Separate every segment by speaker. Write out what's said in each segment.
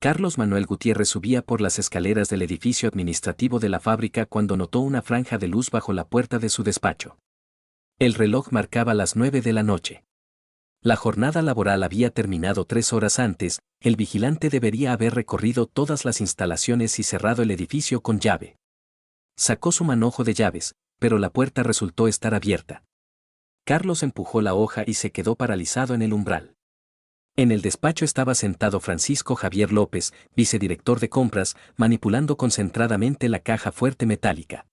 Speaker 1: Carlos Manuel Gutiérrez subía por las escaleras del edificio administrativo de la fábrica cuando notó una franja de luz bajo la puerta de su despacho. El reloj marcaba las 9 de la noche. La jornada laboral había terminado 3 horas antes, el vigilante debería haber recorrido todas las instalaciones y cerrado el edificio con llave. Sacó su manojo de llaves, pero la puerta resultó estar abierta. Carlos empujó la hoja y se quedó paralizado en el umbral. En el despacho estaba sentado Francisco Javier López, vicedirector de compras, manipulando concentradamente la caja fuerte metálica.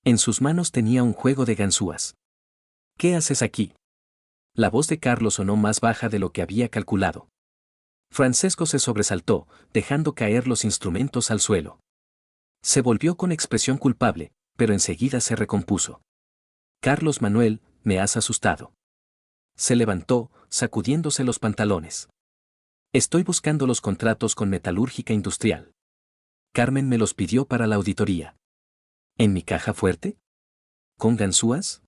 Speaker 1: En sus manos tenía un juego de ganzúas. ¿Qué haces aquí? La voz de Carlos sonó más baja de lo que había calculado. Francesco se sobresaltó, dejando caer los instrumentos al suelo. Se volvió con expresión culpable, pero enseguida se recompuso. Carlos Manuel, me has asustado. Se levantó, sacudiéndose los pantalones. Estoy buscando los contratos con Metalúrgica Industrial. Carmen me los pidió para la auditoría. ¿En mi caja fuerte? ¿Con ganzúas?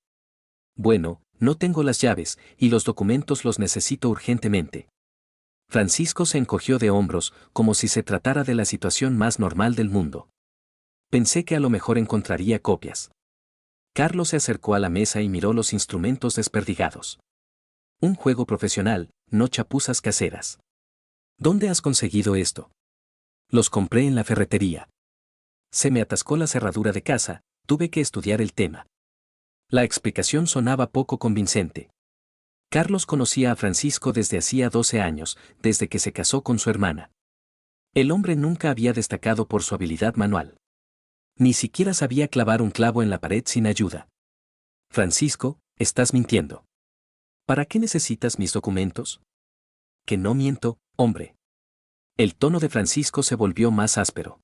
Speaker 1: Bueno, no tengo las llaves, y los documentos los necesito urgentemente. Francisco se encogió de hombros, como si se tratara de la situación más normal del mundo. Pensé que a lo mejor encontraría copias. Carlos se acercó a la mesa y miró los instrumentos desperdigados. Un juego profesional, no chapuzas caseras. ¿Dónde has conseguido esto? Los compré en la ferretería. Se me atascó la cerradura de casa, tuve que estudiar el tema. La explicación sonaba poco convincente. Carlos conocía a Francisco desde hacía 12 años, desde que se casó con su hermana. El hombre nunca había destacado por su habilidad manual. Ni siquiera sabía clavar un clavo en la pared sin ayuda. Francisco, estás mintiendo. ¿Para qué necesitas mis documentos? Que no miento, hombre. El tono de Francisco se volvió más áspero.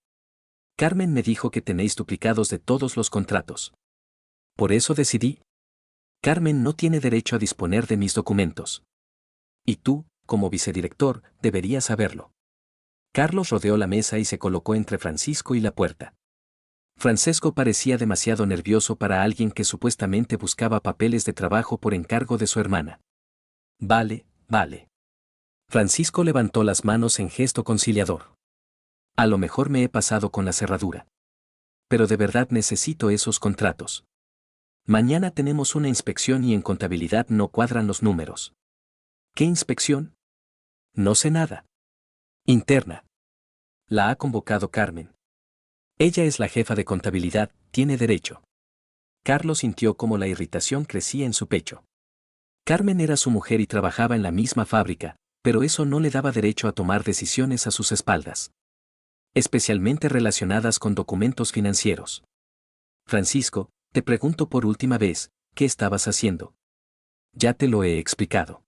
Speaker 1: Carmen me dijo que tenéis duplicados de todos los contratos. Por eso decidí. Carmen no tiene derecho a disponer de mis documentos. Y tú, como vicedirector, deberías saberlo. Carlos rodeó la mesa y se colocó entre Francisco y la puerta. Francesco parecía demasiado nervioso para alguien que supuestamente buscaba papeles de trabajo por encargo de su hermana. Vale, vale. Francisco levantó las manos en gesto conciliador. A lo mejor me he pasado con la cerradura. Pero de verdad necesito esos contratos. Mañana tenemos una inspección y en contabilidad no cuadran los números. ¿Qué inspección? No sé nada. Interna. La ha convocado Carmen. Ella es la jefa de contabilidad, tiene derecho. Carlos sintió cómo la irritación crecía en su pecho. Carmen era su mujer y trabajaba en la misma fábrica, pero eso no le daba derecho a tomar decisiones a sus espaldas. Especialmente relacionadas con documentos financieros. Francisco, te pregunto por última vez, ¿qué estabas haciendo? Ya te lo he explicado.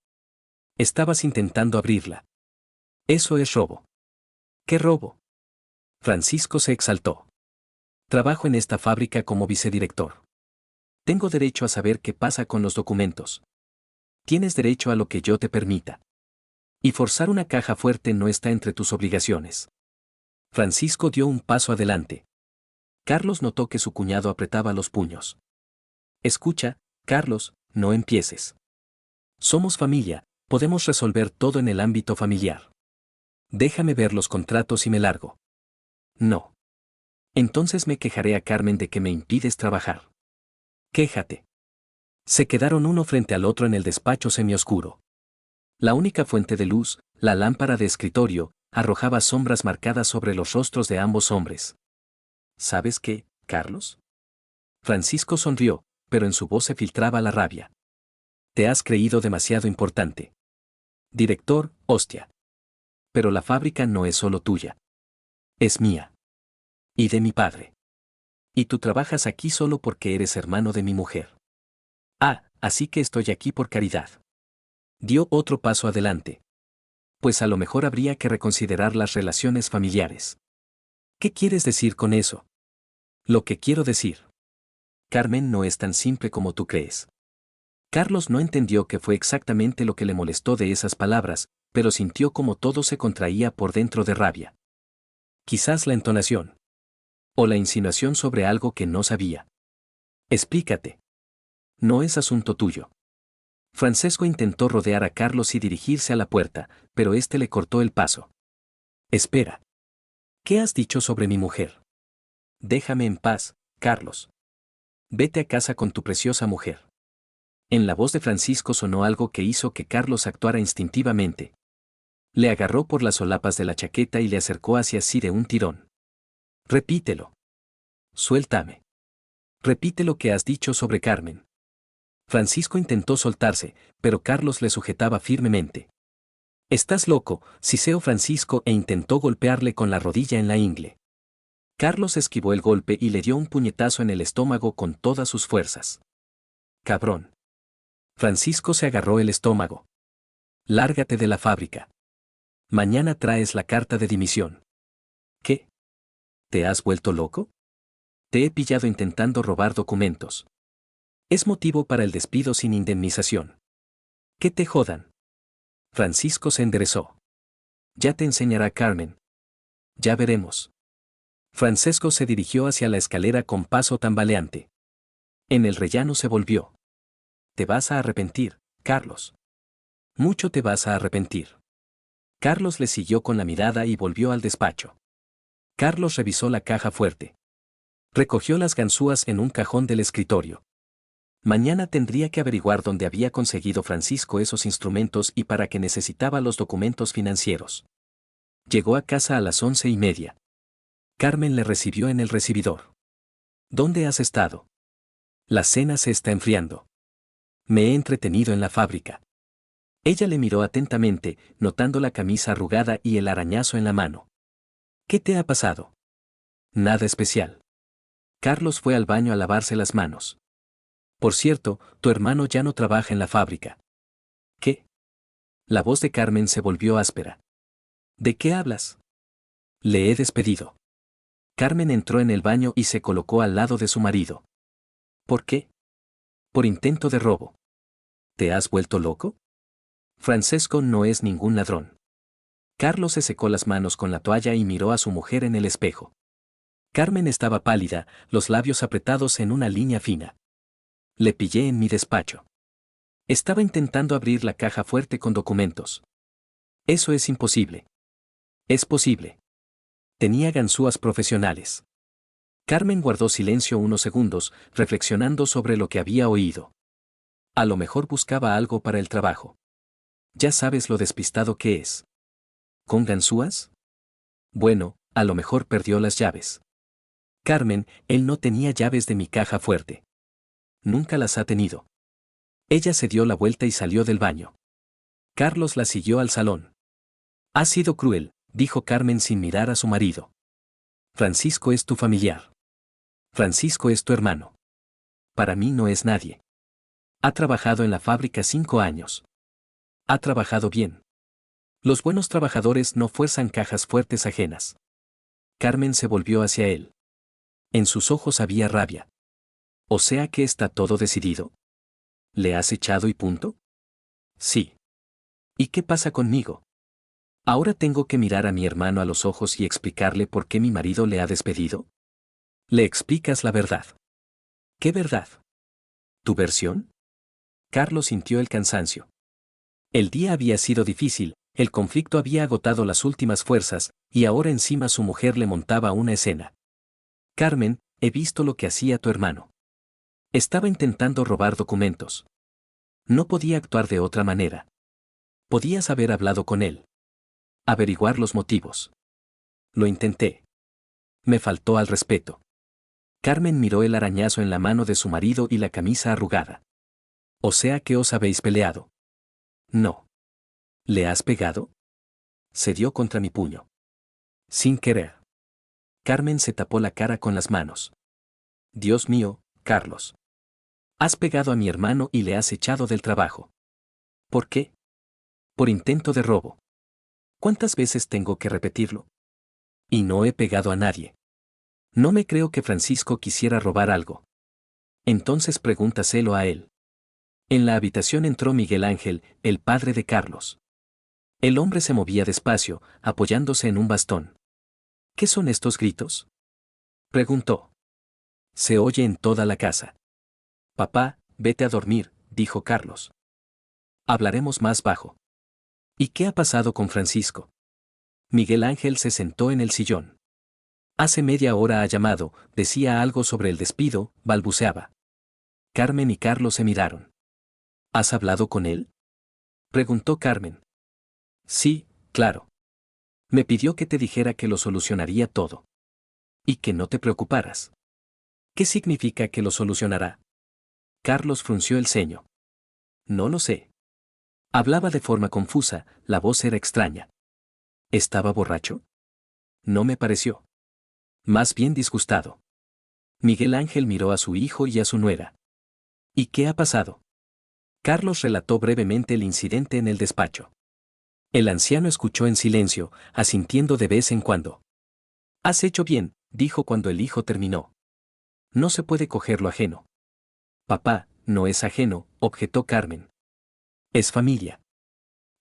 Speaker 1: Estabas intentando abrirla. Eso es robo. ¿Qué robo? Francisco se exaltó. Trabajo en esta fábrica como vicedirector. Tengo derecho a saber qué pasa con los documentos. Tienes derecho a lo que yo te permita. Y forzar una caja fuerte no está entre tus obligaciones. Francisco dio un paso adelante. Carlos notó que su cuñado apretaba los puños. Escucha, Carlos, no empieces. Somos familia, podemos resolver todo en el ámbito familiar. Déjame ver los contratos y me largo. No. Entonces me quejaré a Carmen de que me impides trabajar. Quéjate. Se quedaron uno frente al otro en el despacho semioscuro. La única fuente de luz, la lámpara de escritorio, arrojaba sombras marcadas sobre los rostros de ambos hombres. ¿Sabes qué, Carlos? Francisco sonrió, pero en su voz se filtraba la rabia. Te has creído demasiado importante. Director, hostia. Pero la fábrica no es solo tuya. Es mía. Y de mi padre. Y tú trabajas aquí solo porque eres hermano de mi mujer. Ah, así que estoy aquí por caridad. Dio otro paso adelante. Pues a lo mejor habría que reconsiderar las relaciones familiares. ¿Qué quieres decir con eso? Lo que quiero decir. Carmen no es tan simple como tú crees. Carlos no entendió qué fue exactamente lo que le molestó de esas palabras, pero sintió como todo se contraía por dentro de rabia. Quizás la entonación. O la insinuación sobre algo que no sabía. Explícate. No es asunto tuyo. Francesco intentó rodear a Carlos y dirigirse a la puerta, pero éste le cortó el paso. Espera. ¿Qué has dicho sobre mi mujer? Déjame en paz, Carlos. Vete a casa con tu preciosa mujer. En la voz de Francisco sonó algo que hizo que Carlos actuara instintivamente. Le agarró por las solapas de la chaqueta y le acercó hacia sí de un tirón. Repítelo. Suéltame. Repite lo que has dicho sobre Carmen. Francisco intentó soltarse, pero Carlos le sujetaba firmemente. Estás loco, siseó Francisco e intentó golpearle con la rodilla en la ingle. Carlos esquivó el golpe y le dio un puñetazo en el estómago con todas sus fuerzas. Cabrón. Francisco se agarró el estómago. Lárgate de la fábrica. Mañana traes la carta de dimisión. ¿Qué? ¿Te has vuelto loco? Te he pillado intentando robar documentos. Es motivo para el despido sin indemnización. Que te jodan. Francisco se enderezó. Ya te enseñará Carmen. Ya veremos. Francesco se dirigió hacia la escalera con paso tambaleante. En el rellano se volvió. Te vas a arrepentir, Carlos. Mucho te vas a arrepentir. Carlos le siguió con la mirada y volvió al despacho. Carlos revisó la caja fuerte. Recogió las ganzúas en un cajón del escritorio. Mañana tendría que averiguar dónde había conseguido Francisco esos instrumentos y para qué necesitaba los documentos financieros. Llegó a casa a las 11:30. Carmen le recibió en el recibidor. ¿Dónde has estado? La cena se está enfriando. Me he entretenido en la fábrica. Ella le miró atentamente, notando la camisa arrugada y el arañazo en la mano. ¿Qué te ha pasado? Nada especial. Carlos fue al baño a lavarse las manos. Por cierto, tu hermano ya no trabaja en la fábrica. ¿Qué? La voz de Carmen se volvió áspera. ¿De qué hablas? Le he despedido. Carmen entró en el baño y se colocó al lado de su marido. ¿Por qué? Por intento de robo. ¿Te has vuelto loco? Francesco no es ningún ladrón. Carlos se secó las manos con la toalla y miró a su mujer en el espejo. Carmen estaba pálida, los labios apretados en una línea fina. Le pillé en mi despacho. Estaba intentando abrir la caja fuerte con documentos. Eso es imposible. Es posible. Tenía ganzúas profesionales. Carmen guardó silencio unos segundos, reflexionando sobre lo que había oído. A lo mejor buscaba algo para el trabajo. Ya sabes lo despistado que es. ¿Con ganzúas? Bueno, a lo mejor perdió las llaves. Carmen, él no tenía llaves de mi caja fuerte. Nunca las ha tenido. Ella se dio la vuelta y salió del baño. Carlos la siguió al salón. Ha sido cruel, dijo Carmen sin mirar a su marido. Francisco es tu familiar. Francisco es tu hermano. Para mí no es nadie. Ha trabajado en la fábrica 5 años. Ha trabajado bien. Los buenos trabajadores no fuerzan cajas fuertes ajenas. Carmen se volvió hacia él. En sus ojos había rabia. ¿O sea que está todo decidido? ¿Le has echado y punto? Sí. ¿Y qué pasa conmigo? ¿Ahora tengo que mirar a mi hermano a los ojos y explicarle por qué mi marido le ha despedido? Le explicas la verdad. ¿Qué verdad? ¿Tu versión? Carlos sintió el cansancio. El día había sido difícil, el conflicto había agotado las últimas fuerzas, y ahora encima su mujer le montaba una escena. Carmen, he visto lo que hacía tu hermano. Estaba intentando robar documentos. No podía actuar de otra manera. Podías haber hablado con él. Averiguar los motivos. Lo intenté. Me faltó al respeto. Carmen miró el arañazo en la mano de su marido y la camisa arrugada. O sea que os habéis peleado. No. ¿Le has pegado? Se dio contra mi puño. Sin querer. Carmen se tapó la cara con las manos. Dios mío, Carlos. Has pegado a mi hermano y le has echado del trabajo. ¿Por qué? Por intento de robo. ¿Cuántas veces tengo que repetirlo? Y no he pegado a nadie. No me creo que Francisco quisiera robar algo. Entonces pregúntaselo a él. En la habitación entró Miguel Ángel, el padre de Carlos. El hombre se movía despacio, apoyándose en un bastón. ¿Qué son estos gritos? Preguntó. Se oye en toda la casa. Papá, vete a dormir, dijo Carlos. Hablaremos más bajo. ¿Y qué ha pasado con Francisco? Miguel Ángel se sentó en el sillón. Hace media hora ha llamado, decía algo sobre el despido, balbuceaba. Carmen y Carlos se miraron. ¿Has hablado con él?, preguntó Carmen. Sí, claro. Me pidió que te dijera que lo solucionaría todo. Y que no te preocuparas. ¿Qué significa que lo solucionará? Carlos frunció el ceño. No lo sé. Hablaba de forma confusa, la voz era extraña. ¿Estaba borracho? No me pareció. Más bien disgustado. Miguel Ángel miró a su hijo y a su nuera. ¿Y qué ha pasado? Carlos relató brevemente el incidente en el despacho. El anciano escuchó en silencio, asintiendo de vez en cuando. Has hecho bien, dijo cuando el hijo terminó. No se puede coger lo ajeno. Papá, no es ajeno, objetó Carmen. Es familia.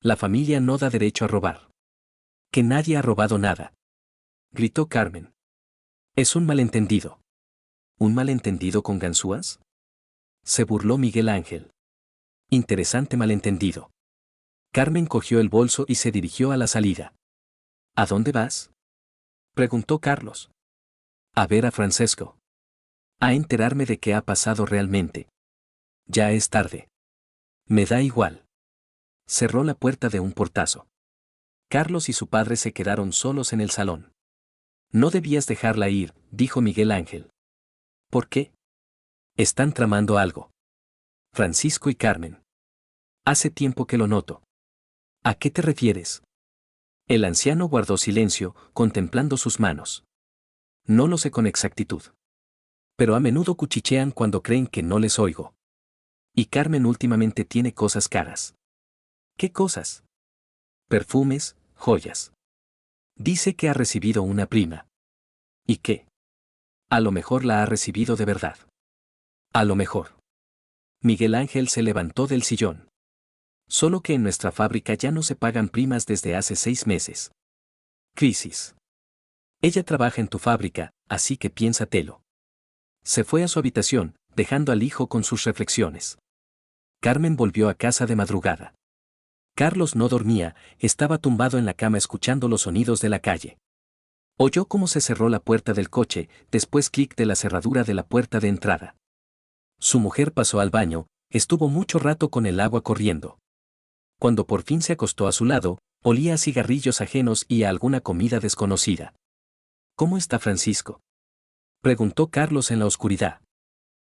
Speaker 1: La familia no da derecho a robar. Que nadie ha robado nada, gritó Carmen. Es un malentendido. ¿Un malentendido con ganzúas?, se burló Miguel Ángel. Interesante malentendido. Carmen cogió el bolso y se dirigió a la salida. ¿A dónde vas?, preguntó Carlos. A ver a Francesco. A enterarme de qué ha pasado realmente. Ya es tarde. Me da igual. Cerró la puerta de un portazo. Carlos y su padre se quedaron solos en el salón. No debías dejarla ir, dijo Miguel Ángel. ¿Por qué? Están tramando algo. Francisco y Carmen. Hace tiempo que lo noto. ¿A qué te refieres? El anciano guardó silencio, contemplando sus manos. No lo sé con exactitud. Pero a menudo cuchichean cuando creen que no les oigo. Y Carmen últimamente tiene cosas caras. ¿Qué cosas? Perfumes, joyas. Dice que ha recibido una prima. ¿Y qué? A lo mejor la ha recibido de verdad. A lo mejor. Miguel Ángel se levantó del sillón. Solo que en nuestra fábrica ya no se pagan primas desde hace 6 meses. Crisis. Ella trabaja en tu fábrica, así que piénsatelo. Se fue a su habitación, dejando al hijo con sus reflexiones. Carmen volvió a casa de madrugada. Carlos no dormía, estaba tumbado en la cama escuchando los sonidos de la calle. Oyó cómo se cerró la puerta del coche, después clic de la cerradura de la puerta de entrada. Su mujer pasó al baño, estuvo mucho rato con el agua corriendo. Cuando por fin se acostó a su lado, olía a cigarrillos ajenos y a alguna comida desconocida. ¿Cómo está Francisco?, preguntó Carlos en la oscuridad.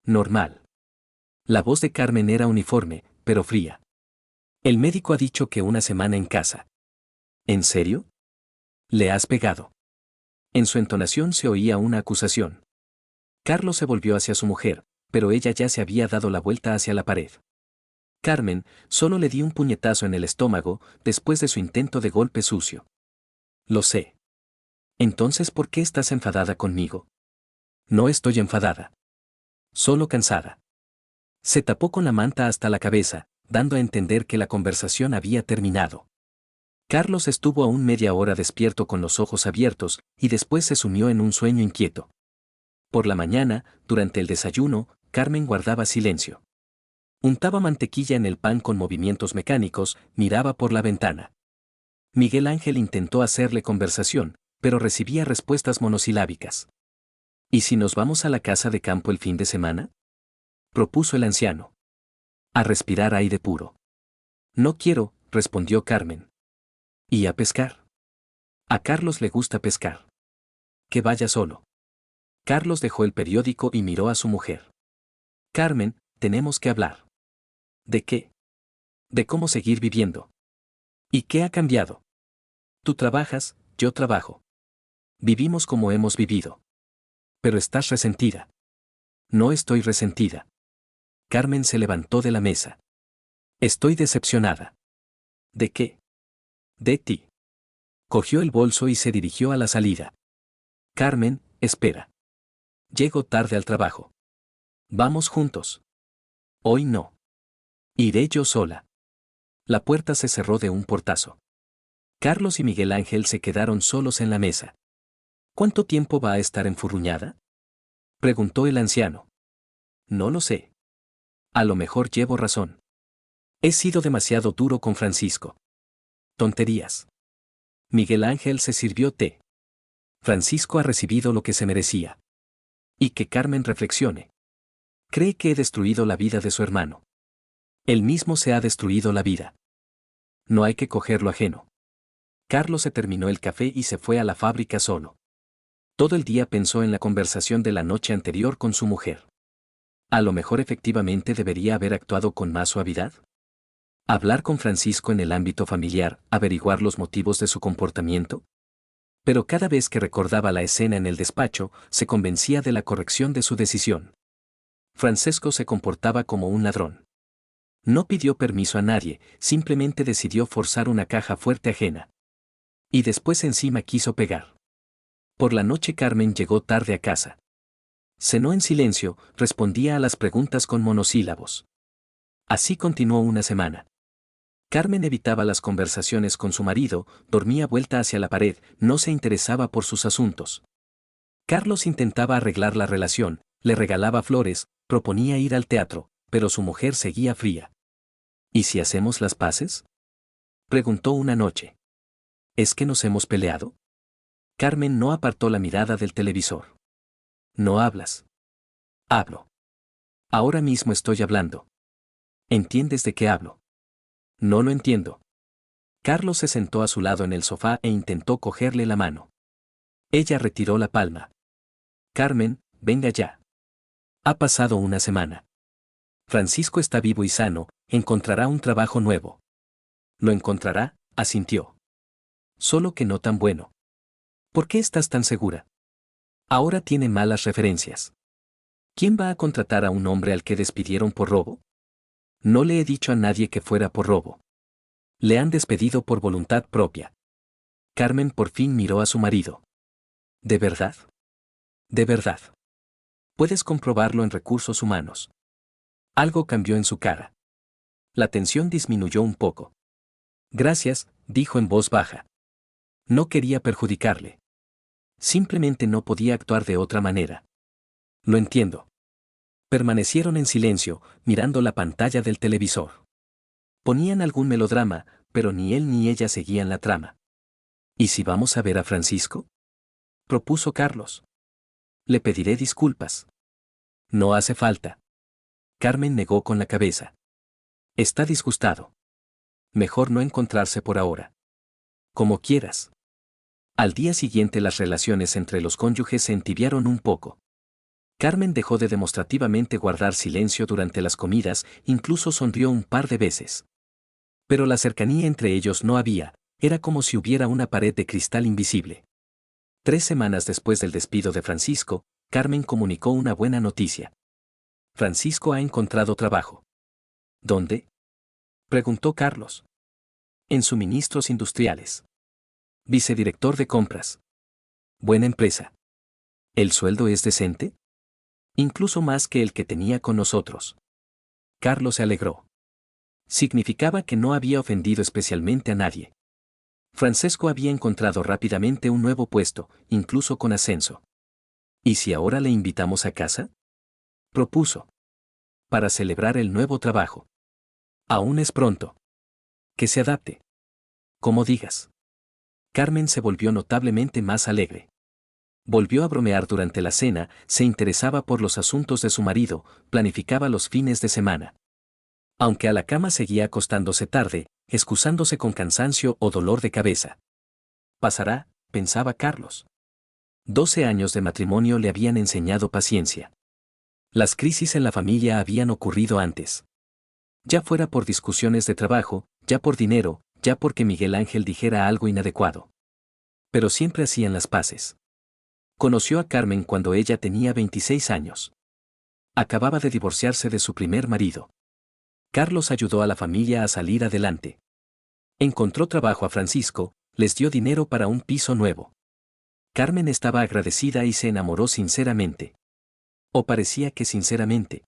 Speaker 1: Normal. La voz de Carmen era uniforme, pero fría. El médico ha dicho que una semana en casa. ¿En serio? ¿Le has pegado? En su entonación se oía una acusación. Carlos se volvió hacia su mujer, pero ella ya se había dado la vuelta hacia la pared. Carmen, solo le di un puñetazo en el estómago, después de su intento de golpe sucio. Lo sé. Entonces, ¿por qué estás enfadada conmigo? No estoy enfadada. Solo cansada. Se tapó con la manta hasta la cabeza, dando a entender que la conversación había terminado. Carlos estuvo aún media hora despierto con los ojos abiertos, y después se sumió en un sueño inquieto. Por la mañana, durante el desayuno, Carmen guardaba silencio. Untaba mantequilla en el pan con movimientos mecánicos, miraba por la ventana. Miguel Ángel intentó hacerle conversación, pero recibía respuestas monosilábicas. ¿Y si nos vamos a la casa de campo el fin de semana?, propuso el anciano. A respirar aire puro. No quiero, respondió Carmen. ¿Y a pescar? A Carlos le gusta pescar. Que vaya solo. Carlos dejó el periódico y miró a su mujer. Carmen, tenemos que hablar. ¿De qué? De cómo seguir viviendo. ¿Y qué ha cambiado? Tú trabajas, yo trabajo. Vivimos como hemos vivido. Pero estás resentida. No estoy resentida. Carmen se levantó de la mesa. Estoy decepcionada. ¿De qué? De ti. Cogió el bolso y se dirigió a la salida. Carmen, espera. Llego tarde al trabajo. Vamos juntos. Hoy no. Iré yo sola. La puerta se cerró de un portazo. Carlos y Miguel Ángel se quedaron solos en la mesa. ¿Cuánto tiempo va a estar enfurruñada?, preguntó el anciano. No lo sé. A lo mejor llevo razón. He sido demasiado duro con Francisco. Tonterías. Miguel Ángel se sirvió té. Francisco ha recibido lo que se merecía. Y que Carmen reflexione. Cree que he destruido la vida de su hermano. Él mismo se ha destruido la vida. No hay que cogerlo ajeno. Carlos se terminó el café y se fue a la fábrica solo. Todo el día pensó en la conversación de la noche anterior con su mujer. A lo mejor efectivamente debería haber actuado con más suavidad. Hablar con Francisco en el ámbito familiar, averiguar los motivos de su comportamiento. Pero cada vez que recordaba la escena en el despacho, se convencía de la corrección de su decisión. Francesco se comportaba como un ladrón. No pidió permiso a nadie, simplemente decidió forzar una caja fuerte ajena. Y después encima quiso pegar. Por la noche Carmen llegó tarde a casa. Cenó en silencio, respondía a las preguntas con monosílabos. Así continuó una semana. Carmen evitaba las conversaciones con su marido, dormía vuelta hacia la pared, no se interesaba por sus asuntos. Carlos intentaba arreglar la relación, le regalaba flores, proponía ir al teatro, pero su mujer seguía fría. ¿Y si hacemos las paces? Preguntó una noche. ¿Es que nos hemos peleado? Carmen no apartó la mirada del televisor. ¿No hablas? Hablo. Ahora mismo estoy hablando. ¿Entiendes de qué hablo? No lo entiendo. Carlos se sentó a su lado en el sofá e intentó cogerle la mano. Ella retiró la palma. Carmen, venga ya. Ha pasado una semana. Francisco está vivo y sano, encontrará un trabajo nuevo. Lo encontrará, asintió. Solo que no tan bueno. ¿Por qué estás tan segura? Ahora tiene malas referencias. ¿Quién va a contratar a un hombre al que despidieron por robo? No le he dicho a nadie que fuera por robo. Le han despedido por voluntad propia. Carmen por fin miró a su marido. ¿De verdad? De verdad. Puedes comprobarlo en recursos humanos. Algo cambió en su cara. La tensión disminuyó un poco. Gracias, dijo en voz baja. No quería perjudicarle. Simplemente no podía actuar de otra manera. Lo entiendo. Permanecieron en silencio, mirando la pantalla del televisor. Ponían algún melodrama, pero ni él ni ella seguían la trama. ¿Y si vamos a ver a Francisco? Propuso Carlos. Le pediré disculpas. No hace falta. Carmen negó con la cabeza. Está disgustado. Mejor no encontrarse por ahora. Como quieras. Al día siguiente las relaciones entre los cónyuges se entibiaron un poco. Carmen dejó de demostrativamente guardar silencio durante las comidas, incluso sonrió un par de veces. Pero la cercanía entre ellos no había, era como si hubiera una pared de cristal invisible. 3 semanas después del despido de Francisco, Carmen comunicó una buena noticia. Francisco ha encontrado trabajo. ¿Dónde? Preguntó Carlos. En Suministros Industriales. Vicedirector de compras. Buena empresa. ¿El sueldo es decente? Incluso más que el que tenía con nosotros. Carlos se alegró. Significaba que no había ofendido especialmente a nadie. Francesco había encontrado rápidamente un nuevo puesto, incluso con ascenso. ¿Y si ahora le invitamos a casa? Propuso. Para celebrar el nuevo trabajo. Aún es pronto. Que se adapte. Como digas. Carmen se volvió notablemente más alegre. Volvió a bromear durante la cena, se interesaba por los asuntos de su marido, planificaba los fines de semana. Aunque a la cama seguía acostándose tarde, excusándose con cansancio o dolor de cabeza. Pasará, pensaba Carlos. 12 años de matrimonio le habían enseñado paciencia. Las crisis en la familia habían ocurrido antes. Ya fuera por discusiones de trabajo, ya por dinero, ya porque Miguel Ángel dijera algo inadecuado. Pero siempre hacían las paces. Conoció a Carmen cuando ella tenía 26 años. Acababa de divorciarse de su primer marido. Carlos ayudó a la familia a salir adelante. Encontró trabajo a Francisco, les dio dinero para un piso nuevo. Carmen estaba agradecida y se enamoró sinceramente. O parecía que sinceramente.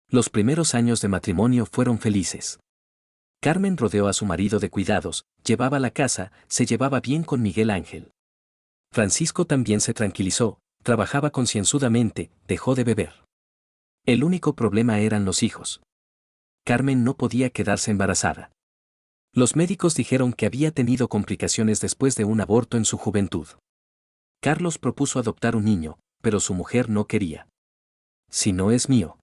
Speaker 1: Los primeros años de matrimonio fueron felices. Carmen rodeó a su marido de cuidados, llevaba la casa, se llevaba bien con Miguel Ángel. Francisco también se tranquilizó, trabajaba concienzudamente, dejó de beber. El único problema eran los hijos. Carmen no podía quedarse embarazada. Los médicos dijeron que había tenido complicaciones después de un aborto en su juventud. Carlos propuso adoptar un niño, pero su mujer no quería. Si no es mío.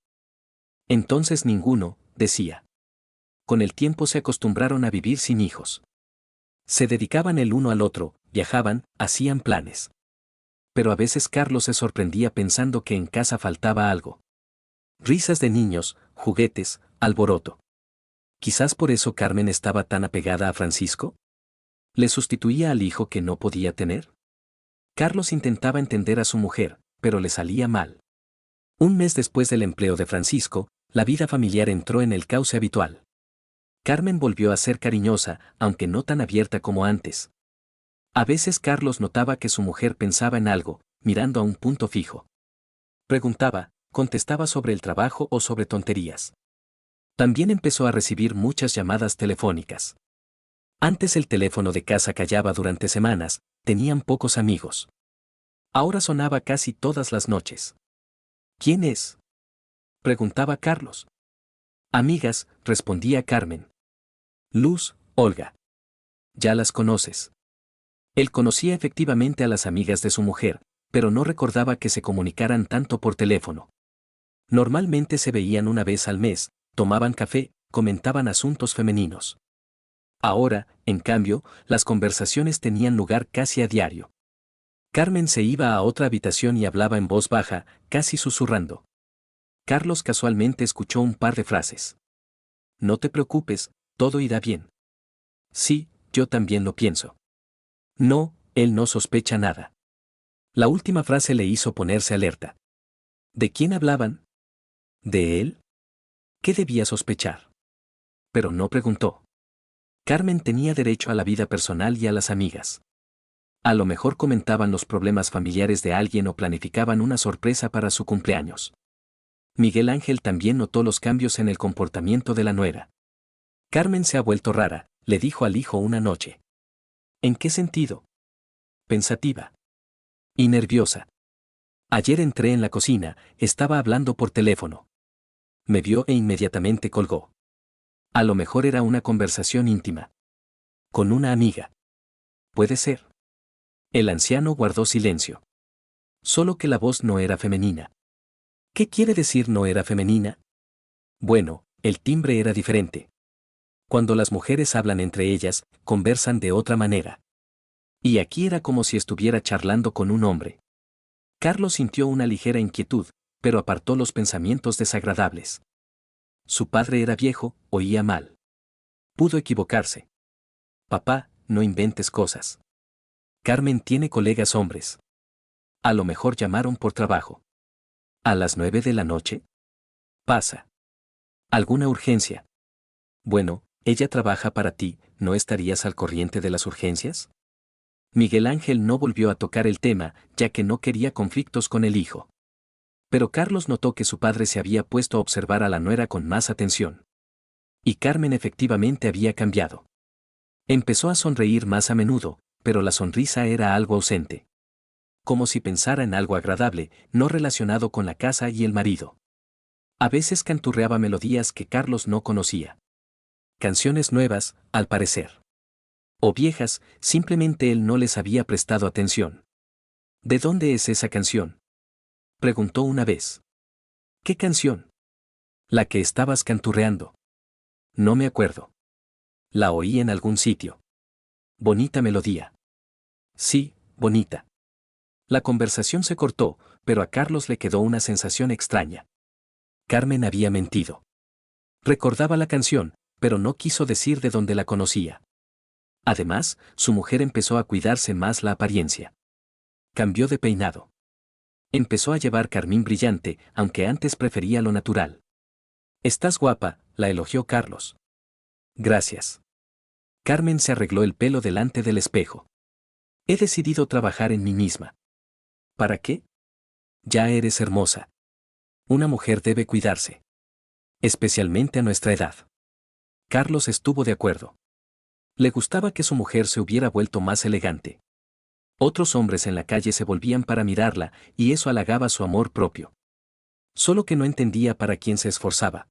Speaker 1: Entonces ninguno, decía. Con el tiempo se acostumbraron a vivir sin hijos. Se dedicaban el uno al otro, viajaban, hacían planes. Pero a veces Carlos se sorprendía pensando que en casa faltaba algo. Risas de niños, juguetes, alboroto. Quizás por eso Carmen estaba tan apegada a Francisco. ¿Le sustituía al hijo que no podía tener? Carlos intentaba entender a su mujer, pero le salía mal. Un mes después del empleo de Francisco, la vida familiar entró en el cauce habitual. Carmen volvió a ser cariñosa, aunque no tan abierta como antes. A veces Carlos notaba que su mujer pensaba en algo, mirando a un punto fijo. Preguntaba, contestaba sobre el trabajo o sobre tonterías. También empezó a recibir muchas llamadas telefónicas. Antes el teléfono de casa callaba durante semanas, tenían pocos amigos. Ahora sonaba casi todas las noches. ¿Quién es?, preguntaba Carlos. Amigas, respondía Carmen. Luz, Olga. Ya las conoces. Él conocía efectivamente a las amigas de su mujer, pero no recordaba que se comunicaran tanto por teléfono. Normalmente se veían una vez al mes, tomaban café, comentaban asuntos femeninos. Ahora, en cambio, las conversaciones tenían lugar casi a diario. Carmen se iba a otra habitación y hablaba en voz baja, casi susurrando. Carlos casualmente escuchó un par de frases. No te preocupes, todo irá bien. Sí, yo también lo pienso. No, él no sospecha nada. La última frase le hizo ponerse alerta. ¿De quién hablaban? ¿De él? ¿Qué debía sospechar? Pero no preguntó. Carmen tenía derecho a la vida personal y a las amigas. A lo mejor comentaban los problemas familiares de alguien o planificaban una sorpresa para su cumpleaños. Miguel Ángel también notó los cambios en el comportamiento de la nuera. Carmen se ha vuelto rara, le dijo al hijo una noche. ¿En qué sentido? Pensativa. Y nerviosa. Ayer entré en la cocina, estaba hablando por teléfono. Me vio e inmediatamente colgó. A lo mejor era una conversación íntima. Con una amiga. Puede ser. El anciano guardó silencio. Solo que la voz no era femenina. ¿Qué quiere decir no era femenina? Bueno, el timbre era diferente. Cuando las mujeres hablan entre ellas, conversan de otra manera. Y aquí era como si estuviera charlando con un hombre. Carlos sintió una ligera inquietud, pero apartó los pensamientos desagradables. Su padre era viejo, oía mal. Pudo equivocarse. Papá, no inventes cosas. Carmen tiene colegas hombres. A lo mejor llamaron por trabajo. ¿A las 9 de la noche? Pasa. ¿Alguna urgencia? Bueno, ella trabaja para ti, ¿no estarías al corriente de las urgencias? Miguel Ángel no volvió a tocar el tema, ya que no quería conflictos con el hijo. Pero Carlos notó que su padre se había puesto a observar a la nuera con más atención. Y Carmen efectivamente había cambiado. Empezó a sonreír más a menudo, pero la sonrisa era algo ausente. Como si pensara en algo agradable, no relacionado con la casa y el marido. A veces canturreaba melodías que Carlos no conocía. Canciones nuevas, al parecer. O viejas, simplemente él no les había prestado atención. ¿De dónde es esa canción?, preguntó una vez. ¿Qué canción? La que estabas canturreando. No me acuerdo. La oí en algún sitio. Bonita melodía. Sí, bonita. La conversación se cortó, pero a Carlos le quedó una sensación extraña. Carmen había mentido. Recordaba la canción, pero no quiso decir de dónde la conocía. Además, su mujer empezó a cuidarse más la apariencia. Cambió de peinado. Empezó a llevar carmín brillante, aunque antes prefería lo natural. Estás guapa, la elogió Carlos. Gracias. Carmen se arregló el pelo delante del espejo. He decidido trabajar en mí misma. ¿Para qué? Ya eres hermosa. Una mujer debe cuidarse. Especialmente a nuestra edad. Carlos estuvo de acuerdo. Le gustaba que su mujer se hubiera vuelto más elegante. Otros hombres en la calle se volvían para mirarla, y eso halagaba su amor propio. Solo que no entendía para quién se esforzaba.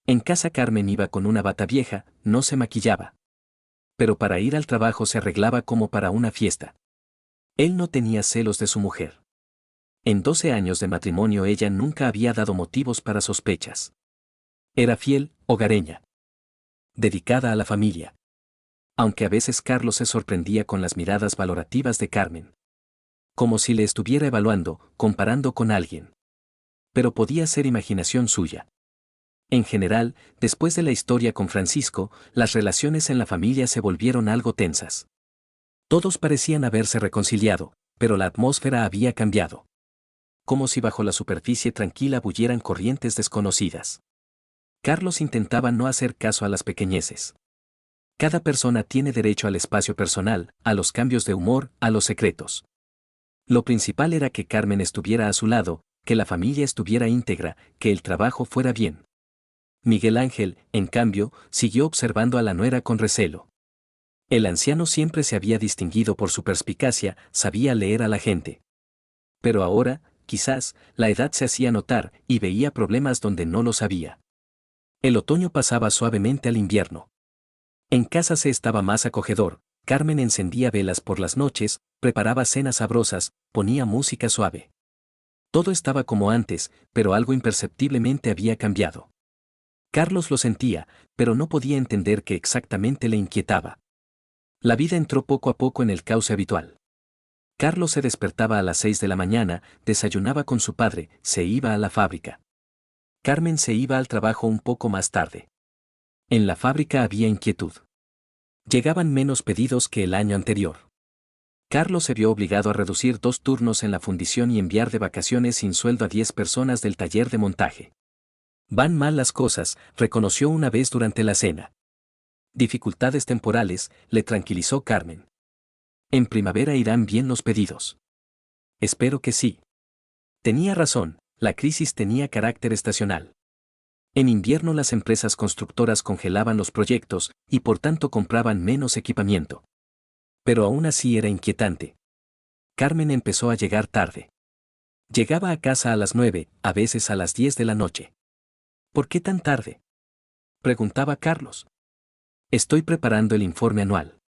Speaker 1: En casa Carmen iba con una bata vieja, no se maquillaba. Pero para ir al trabajo se arreglaba como para una fiesta. Él no tenía celos de su mujer. En 12 años de matrimonio ella nunca había dado motivos para sospechas. Era fiel, hogareña. Dedicada a la familia. Aunque a veces Carlos se sorprendía con las miradas valorativas de Carmen. Como si le estuviera evaluando, comparando con alguien. Pero podía ser imaginación suya. En general, después de la historia con Francisco, las relaciones en la familia se volvieron algo tensas. Todos parecían haberse reconciliado, pero la atmósfera había cambiado. Como si bajo la superficie tranquila bullieran corrientes desconocidas. Carlos intentaba no hacer caso a las pequeñeces. Cada persona tiene derecho al espacio personal, a los cambios de humor, a los secretos. Lo principal era que Carmen estuviera a su lado, que la familia estuviera íntegra, que el trabajo fuera bien. Miguel Ángel, en cambio, siguió observando a la nuera con recelo. El anciano siempre se había distinguido por su perspicacia, sabía leer a la gente. Pero ahora, quizás, la edad se hacía notar y veía problemas donde no los había. El otoño pasaba suavemente al invierno. En casa se estaba más acogedor, Carmen encendía velas por las noches, preparaba cenas sabrosas, ponía música suave. Todo estaba como antes, pero algo imperceptiblemente había cambiado. Carlos lo sentía, pero no podía entender qué exactamente le inquietaba. La vida entró poco a poco en el cauce habitual. Carlos se despertaba a las 6 de la mañana, desayunaba con su padre, se iba a la fábrica. Carmen se iba al trabajo un poco más tarde. En la fábrica había inquietud. Llegaban menos pedidos que el año anterior. Carlos se vio obligado a reducir 2 turnos en la fundición y enviar de vacaciones sin sueldo a 10 personas del taller de montaje. Van mal las cosas, reconoció una vez durante la cena. Dificultades temporales, le tranquilizó Carmen. En primavera irán bien los pedidos. Espero que sí. Tenía razón, la crisis tenía carácter estacional. En invierno las empresas constructoras congelaban los proyectos y por tanto compraban menos equipamiento. Pero aún así era inquietante. Carmen empezó a llegar tarde. Llegaba a casa a las 9, a veces a las 10 de la noche. ¿Por qué tan tarde?, preguntaba Carlos. Estoy preparando el informe anual.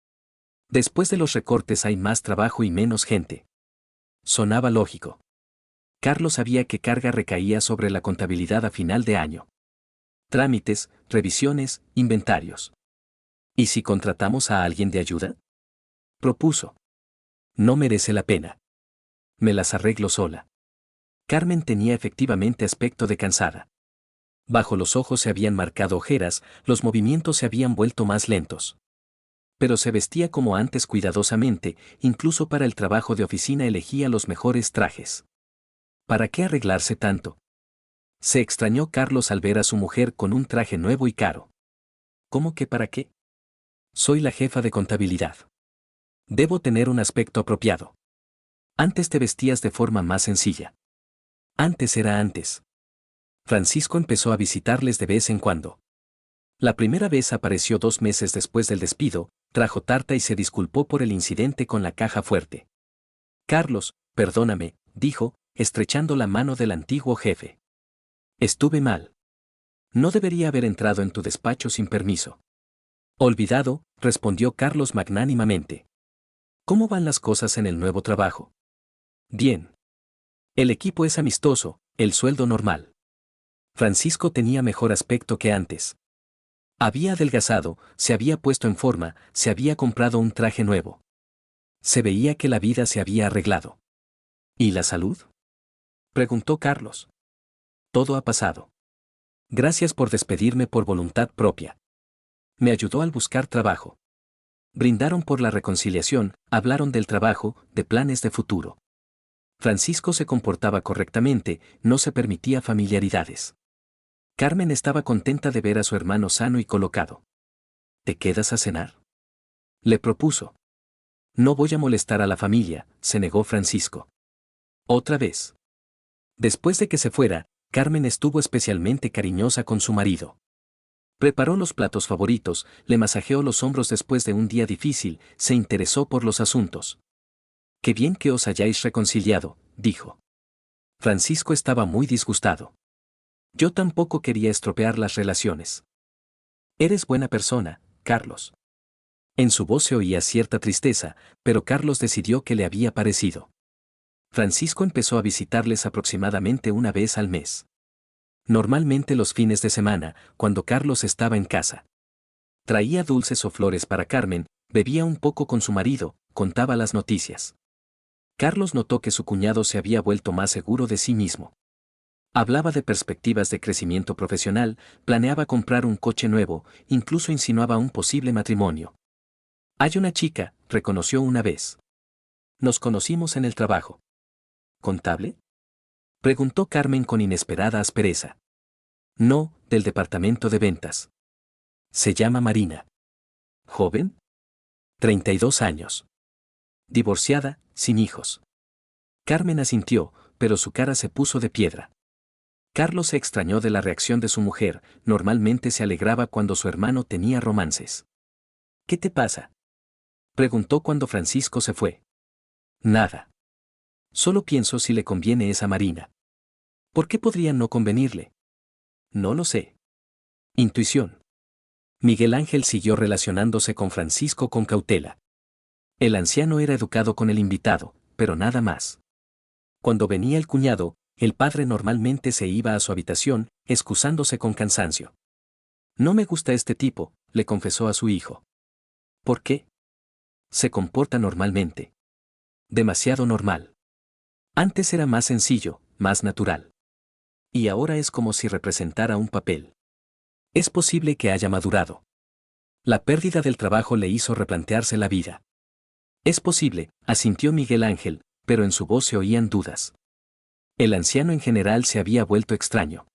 Speaker 1: Después de los recortes hay más trabajo y menos gente. Sonaba lógico. Carlos sabía que carga recaía sobre la contabilidad a final de año. Trámites, revisiones, inventarios. ¿Y si contratamos a alguien de ayuda?, propuso. No merece la pena. Me las arreglo sola. Carmen tenía efectivamente aspecto de cansada. Bajo los ojos se habían marcado ojeras, los movimientos se habían vuelto más lentos. Pero se vestía como antes cuidadosamente, incluso para el trabajo de oficina elegía los mejores trajes. ¿Para qué arreglarse tanto?, se extrañó Carlos al ver a su mujer con un traje nuevo y caro. ¿Cómo que para qué? Soy la jefa de contabilidad. Debo tener un aspecto apropiado. Antes te vestías de forma más sencilla. Antes era antes. Francisco empezó a visitarles de vez en cuando. La primera vez apareció 2 meses después del despido, trajo tarta y se disculpó por el incidente con la caja fuerte. Carlos, perdóname, dijo, estrechando la mano del antiguo jefe. Estuve mal. No debería haber entrado en tu despacho sin permiso. Olvidado, respondió Carlos magnánimamente. ¿Cómo van las cosas en el nuevo trabajo? Bien. El equipo es amistoso, el sueldo normal. Francisco tenía mejor aspecto que antes. Había adelgazado, se había puesto en forma, se había comprado un traje nuevo. Se veía que la vida se había arreglado. ¿Y la salud?, preguntó Carlos. Todo ha pasado. Gracias por despedirme por voluntad propia. Me ayudó al buscar trabajo. Brindaron por la reconciliación, hablaron del trabajo, de planes de futuro. Francisco se comportaba correctamente, no se permitía familiaridades. Carmen estaba contenta de ver a su hermano sano y colocado. ¿Te quedas a cenar?, le propuso. No voy a molestar a la familia, se negó Francisco. Otra vez. Después de que se fuera, Carmen estuvo especialmente cariñosa con su marido. Preparó los platos favoritos, le masajeó los hombros después de un día difícil, se interesó por los asuntos. Qué bien que os hayáis reconciliado, dijo. Francisco estaba muy disgustado. Yo tampoco quería estropear las relaciones. Eres buena persona, Carlos. En su voz se oía cierta tristeza, pero Carlos decidió que le había parecido. Francisco empezó a visitarles aproximadamente una vez al mes. Normalmente los fines de semana, cuando Carlos estaba en casa. Traía dulces o flores para Carmen, bebía un poco con su marido, contaba las noticias. Carlos notó que su cuñado se había vuelto más seguro de sí mismo. Hablaba de perspectivas de crecimiento profesional, planeaba comprar un coche nuevo, incluso insinuaba un posible matrimonio. Hay una chica, reconoció una vez. Nos conocimos en el trabajo. ¿Contable? Preguntó Carmen con inesperada aspereza. No, del departamento de ventas. Se llama Marina. ¿Joven? 32 años. Divorciada, sin hijos. Carmen asintió, pero su cara se puso de piedra. Carlos se extrañó de la reacción de su mujer, normalmente se alegraba cuando su hermano tenía romances. ¿Qué te pasa? Preguntó cuando Francisco se fue. Nada. Solo pienso si le conviene esa Marina. ¿Por qué podría no convenirle? No lo sé. Intuición. Miguel Ángel siguió relacionándose con Francisco con cautela. El anciano era educado con el invitado, pero nada más. Cuando venía el cuñado, el padre normalmente se iba a su habitación, excusándose con cansancio. No me gusta este tipo, le confesó a su hijo. ¿Por qué? Se comporta normalmente. Demasiado normal. Antes era más sencillo, más natural. Y ahora es como si representara un papel. Es posible que haya madurado. La pérdida del trabajo le hizo replantearse la vida. Es posible, asintió Miguel Ángel, pero en su voz se oían dudas. El anciano en general se había vuelto extraño.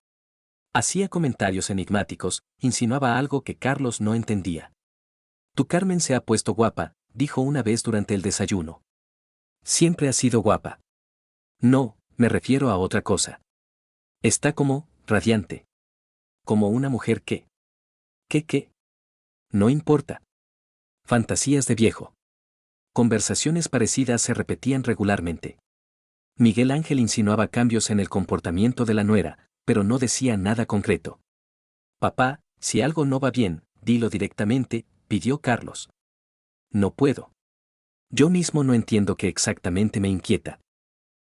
Speaker 1: Hacía comentarios enigmáticos, insinuaba algo que Carlos no entendía. Tu Carmen se ha puesto guapa, dijo una vez durante el desayuno. Siempre ha sido guapa. No, me refiero a otra cosa. Está como, radiante. Como una mujer que. ¿Qué? No importa. Fantasías de viejo. Conversaciones parecidas se repetían regularmente. Miguel Ángel insinuaba cambios en el comportamiento de la nuera, pero no decía nada concreto. Papá, si algo no va bien, dilo directamente, pidió Carlos. No puedo. Yo mismo no entiendo qué exactamente me inquieta.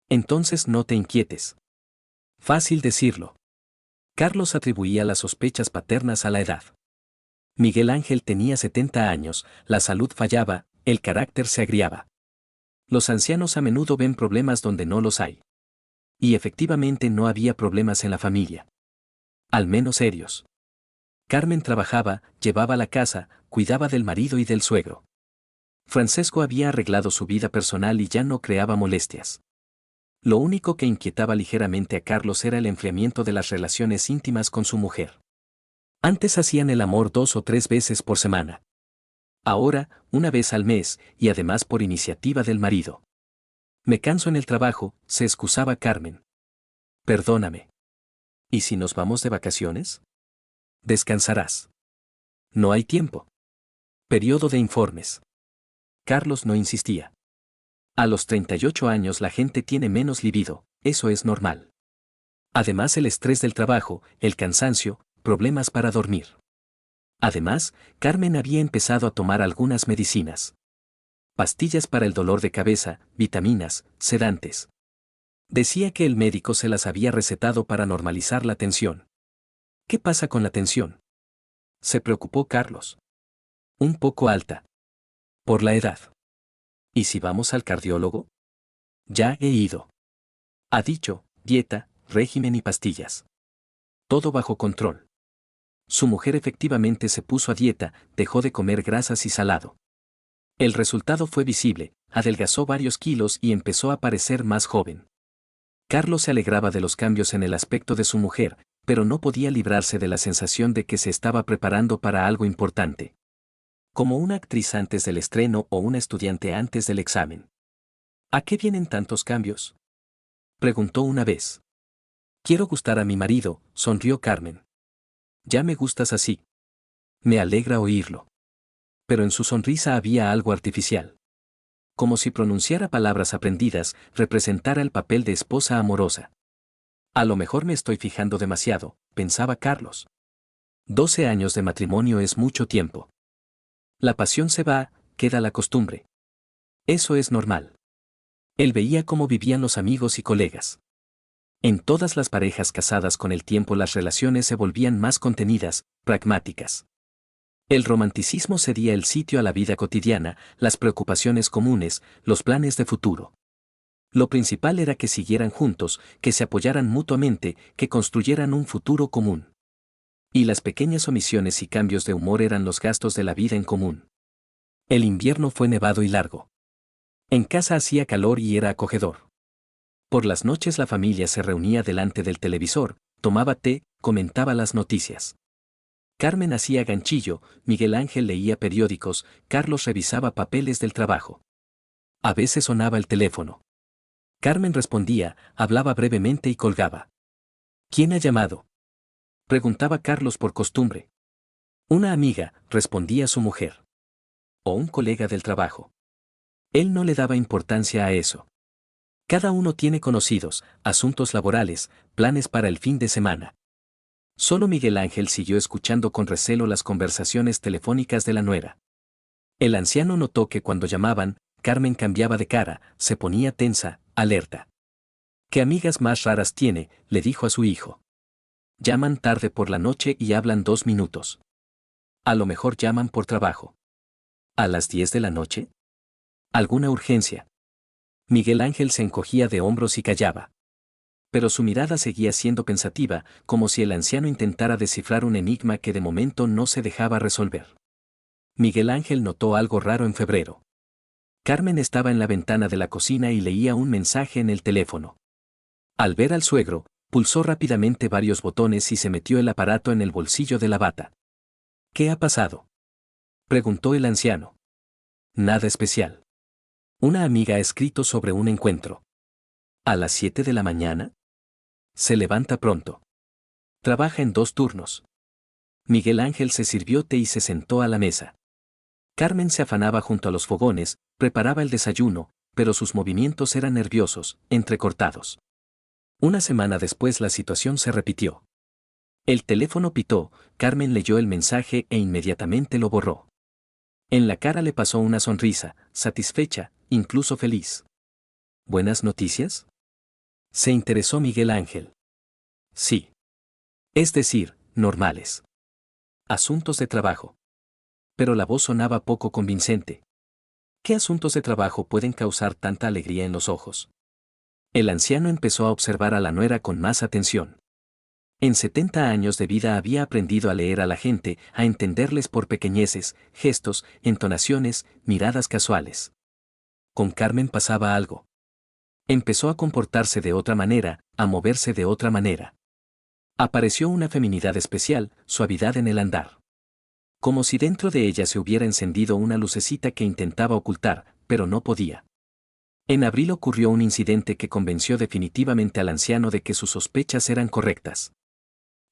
Speaker 1: Entonces no te inquietes. Fácil decirlo. Carlos atribuía las sospechas paternas a la edad. Miguel Ángel tenía 70 años, la salud fallaba, el carácter se agriaba. Los ancianos a menudo ven problemas donde no los hay. Y efectivamente no había problemas en la familia. Al menos serios. Carmen trabajaba, llevaba la casa, cuidaba del marido y del suegro. Francesco había arreglado su vida personal y ya no creaba molestias. Lo único que inquietaba ligeramente a Carlos era el enfriamiento de las relaciones íntimas con su mujer. Antes hacían el amor 2 o 3 veces por semana. Ahora, una vez al mes, y además por iniciativa del marido. Me canso en el trabajo, se excusaba Carmen. Perdóname. ¿Y si nos vamos de vacaciones? Descansarás. No hay tiempo. Periodo de informes. Carlos no insistía. A los 38 años la gente tiene menos libido, eso es normal. Además el estrés del trabajo, el cansancio, problemas para dormir. Además, Carmen había empezado a tomar algunas medicinas. Pastillas para el dolor de cabeza, vitaminas, sedantes. Decía que el médico se las había recetado para normalizar la tensión. ¿Qué pasa con la tensión? Se preocupó Carlos. Un poco alta. Por la edad. ¿Y si vamos al cardiólogo? Ya he ido. Ha dicho, dieta, régimen y pastillas. Todo bajo control. Su mujer efectivamente se puso a dieta, dejó de comer grasas y salado. El resultado fue visible, adelgazó varios kilos y empezó a parecer más joven. Carlos se alegraba de los cambios en el aspecto de su mujer, pero no podía librarse de la sensación de que se estaba preparando para algo importante. Como una actriz antes del estreno o una estudiante antes del examen. ¿A qué vienen tantos cambios? Preguntó una vez. Quiero gustar a mi marido, sonrió Carmen. Ya me gustas así. Me alegra oírlo. Pero en su sonrisa había algo artificial. Como si pronunciara palabras aprendidas, representara el papel de esposa amorosa. A lo mejor me estoy fijando demasiado, pensaba Carlos. 12 años de matrimonio es mucho tiempo. La pasión se va, queda la costumbre. Eso es normal. Él veía cómo vivían los amigos y colegas. En todas las parejas casadas con el tiempo las relaciones se volvían más contenidas, pragmáticas. El romanticismo cedía el sitio a la vida cotidiana, las preocupaciones comunes, los planes de futuro. Lo principal era que siguieran juntos, que se apoyaran mutuamente, que construyeran un futuro común. Y las pequeñas omisiones y cambios de humor eran los gastos de la vida en común. El invierno fue nevado y largo. En casa hacía calor y era acogedor. Por las noches la familia se reunía delante del televisor, tomaba té, comentaba las noticias. Carmen hacía ganchillo, Miguel Ángel leía periódicos, Carlos revisaba papeles del trabajo. A veces sonaba el teléfono. Carmen respondía, hablaba brevemente y colgaba. ¿Quién ha llamado?, preguntaba Carlos por costumbre. Una amiga, respondía su mujer. O un colega del trabajo. Él no le daba importancia a eso. Cada uno tiene conocidos, asuntos laborales, planes para el fin de semana. Solo Miguel Ángel siguió escuchando con recelo las conversaciones telefónicas de la nuera. El anciano notó que cuando llamaban, Carmen cambiaba de cara, se ponía tensa, alerta. ¿Qué amigas más raras tiene?, le dijo a su hijo. Llaman tarde por la noche y hablan 2 minutos. A lo mejor llaman por trabajo. ¿A las 10 de la noche? ¿Alguna urgencia? Miguel Ángel se encogía de hombros y callaba. Pero su mirada seguía siendo pensativa, como si el anciano intentara descifrar un enigma que de momento no se dejaba resolver. Miguel Ángel notó algo raro en febrero. Carmen estaba en la ventana de la cocina y leía un mensaje en el teléfono. Al ver al suegro, pulsó rápidamente varios botones y se metió el aparato en el bolsillo de la bata. ¿Qué ha pasado?, preguntó el anciano. Nada especial. Una amiga ha escrito sobre un encuentro. ¿A las 7 de la mañana? Se levanta pronto. Trabaja en 2 turnos. Miguel Ángel se sirvió té y se sentó a la mesa. Carmen se afanaba junto a los fogones, preparaba el desayuno, pero sus movimientos eran nerviosos, entrecortados. Una semana después la situación se repitió. El teléfono pitó, Carmen leyó el mensaje e inmediatamente lo borró. En la cara le pasó una sonrisa, satisfecha, incluso feliz. ¿Buenas noticias?, se interesó Miguel Ángel. Sí. Es decir, normales. Asuntos de trabajo. Pero la voz sonaba poco convincente. ¿Qué asuntos de trabajo pueden causar tanta alegría en los ojos? El anciano empezó a observar a la nuera con más atención. En 70 años de vida había aprendido a leer a la gente, a entenderles por pequeñeces, gestos, entonaciones, miradas casuales. Con Carmen pasaba algo. Empezó a comportarse de otra manera, a moverse de otra manera. Apareció una feminidad especial, suavidad en el andar. Como si dentro de ella se hubiera encendido una lucecita que intentaba ocultar, pero no podía. En abril ocurrió un incidente que convenció definitivamente al anciano de que sus sospechas eran correctas.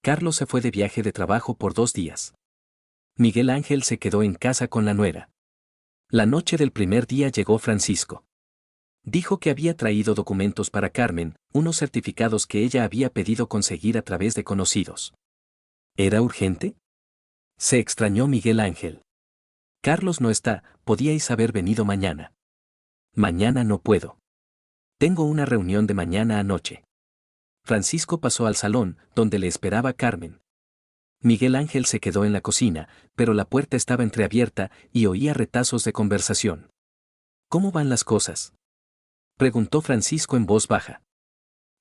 Speaker 1: Carlos se fue de viaje de trabajo por 2 días. Miguel Ángel se quedó en casa con la nuera. La noche del primer día llegó Francisco. Dijo que había traído documentos para Carmen, unos certificados que ella había pedido conseguir a través de conocidos. ¿Era urgente?, se extrañó Miguel Ángel. Carlos no está, podíais haber venido mañana. Mañana no puedo. Tengo una reunión de mañana a noche. Francisco pasó al salón, donde le esperaba Carmen. Miguel Ángel se quedó en la cocina, pero la puerta estaba entreabierta y oía retazos de conversación. ¿Cómo van las cosas?, preguntó Francisco en voz baja.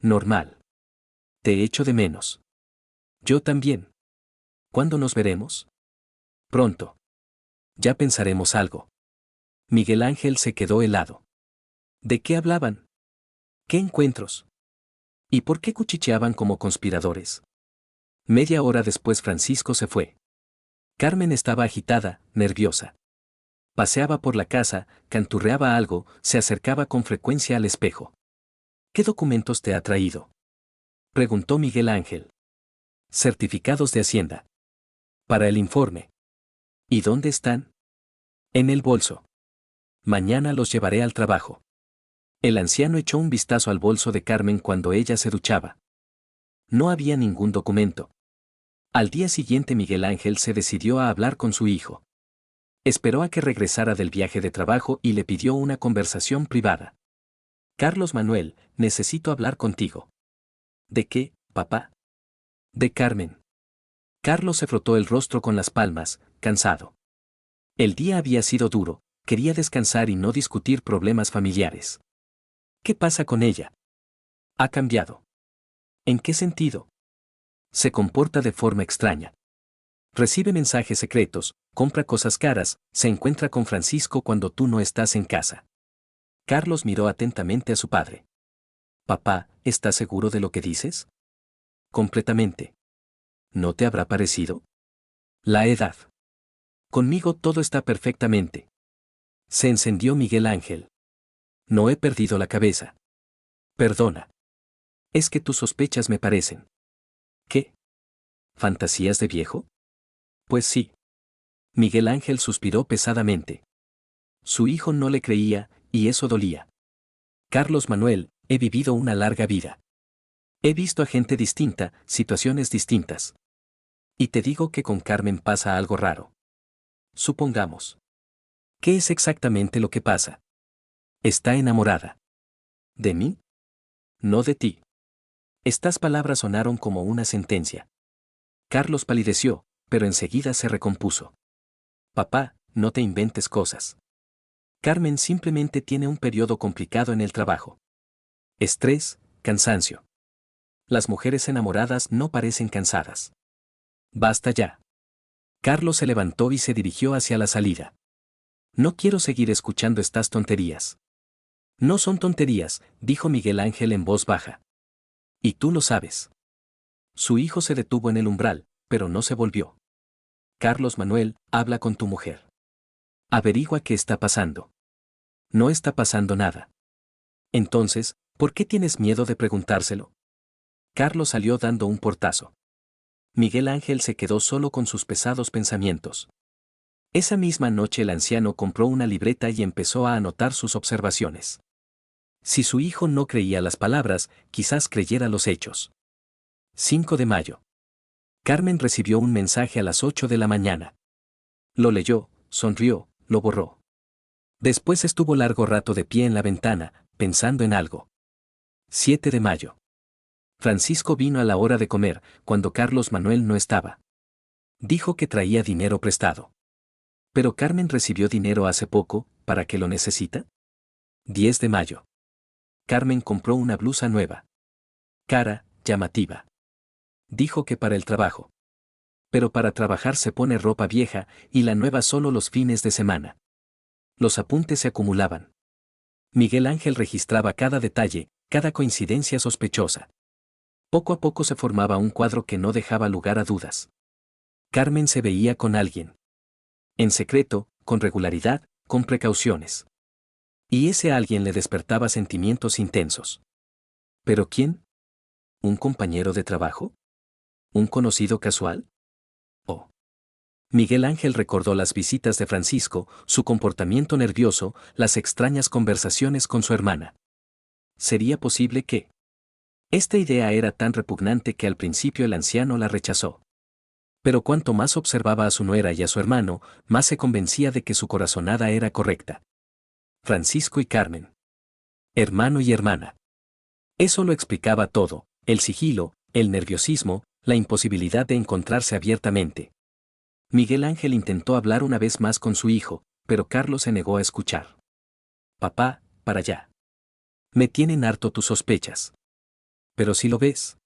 Speaker 1: Normal. Te echo de menos. Yo también. ¿Cuándo nos veremos? Pronto. Ya pensaremos algo. Miguel Ángel se quedó helado. ¿De qué hablaban? ¿Qué encuentros? ¿Y por qué cuchicheaban como conspiradores? Media hora después Francisco se fue. Carmen estaba agitada, nerviosa. Paseaba por la casa, canturreaba algo, se acercaba con frecuencia al espejo. ¿Qué documentos te ha traído?, preguntó Miguel Ángel. Certificados de Hacienda. Para el informe. ¿Y dónde están? En el bolso. Mañana los llevaré al trabajo. El anciano echó un vistazo al bolso de Carmen cuando ella se duchaba. No había ningún documento. Al día siguiente Miguel Ángel se decidió a hablar con su hijo. Esperó a que regresara del viaje de trabajo y le pidió una conversación privada. Carlos Manuel, necesito hablar contigo. ¿De qué, papá? De Carmen. Carlos se frotó el rostro con las palmas, cansado. El día había sido duro, quería descansar y no discutir problemas familiares. ¿Qué pasa con ella? Ha cambiado. ¿En qué sentido? Se comporta de forma extraña. Recibe mensajes secretos, compra cosas caras, se encuentra con Francisco cuando tú no estás en casa. Carlos miró atentamente a su padre. Papá, ¿estás seguro de lo que dices? Completamente. ¿No te habrá parecido? La edad. Conmigo todo está perfectamente. Se encendió Miguel Ángel. No he perdido la cabeza. Perdona. Es que tus sospechas me parecen. ¿Qué? ¿Fantasías de viejo? Pues sí. Miguel Ángel suspiró pesadamente. Su hijo no le creía, y eso dolía. Carlos Manuel, he vivido una larga vida. He visto a gente distinta, situaciones distintas. Y te digo que con Carmen pasa algo raro. Supongamos. ¿Qué es exactamente lo que pasa? Está enamorada. ¿De mí? No de ti. Estas palabras sonaron como una sentencia. Carlos palideció, pero enseguida se recompuso. Papá, no te inventes cosas. Carmen simplemente tiene un periodo complicado en el trabajo. Estrés, cansancio. Las mujeres enamoradas no parecen cansadas. Basta ya. Carlos se levantó y se dirigió hacia la salida. No quiero seguir escuchando estas tonterías. No son tonterías, dijo Miguel Ángel en voz baja. Y tú lo sabes. Su hijo se detuvo en el umbral, pero no se volvió. Carlos Manuel, habla con tu mujer. Averigua qué está pasando. No está pasando nada. Entonces, ¿por qué tienes miedo de preguntárselo? Carlos salió dando un portazo. Miguel Ángel se quedó solo con sus pesados pensamientos. Esa misma noche el anciano compró una libreta y empezó a anotar sus observaciones. Si su hijo no creía las palabras, quizás creyera los hechos. 5 de mayo. Carmen recibió un mensaje a las 8 de la mañana. Lo leyó, sonrió, lo borró. Después estuvo largo rato de pie en la ventana, pensando en algo. 7 de mayo. Francisco vino a la hora de comer, cuando Carlos Manuel no estaba. Dijo que traía dinero prestado. Pero Carmen recibió dinero hace poco, ¿para qué lo necesita? 10 de mayo. Carmen compró una blusa nueva. Cara, llamativa. Dijo que para el trabajo. Pero para trabajar se pone ropa vieja, y la nueva solo los fines de semana. Los apuntes se acumulaban. Miguel Ángel registraba cada detalle, cada coincidencia sospechosa. Poco a poco se formaba un cuadro que no dejaba lugar a dudas. Carmen se veía con alguien. En secreto, con regularidad, con precauciones. Y ese alguien le despertaba sentimientos intensos. ¿Pero quién? ¿Un compañero de trabajo? ¿Un conocido casual? Oh. Miguel Ángel recordó las visitas de Francisco, su comportamiento nervioso, las extrañas conversaciones con su hermana. ¿Sería posible que? Esta idea era tan repugnante que al principio el anciano la rechazó. Pero cuanto más observaba a su nuera y a su hermano, más se convencía de que su corazonada era correcta. Francisco y Carmen. Hermano y hermana. Eso lo explicaba todo, el sigilo, el nerviosismo, la imposibilidad de encontrarse abiertamente. Miguel Ángel intentó hablar una vez más con su hijo, pero Carlos se negó a escuchar. Papá, para allá. Me tienen harto tus sospechas. Pero si lo ves.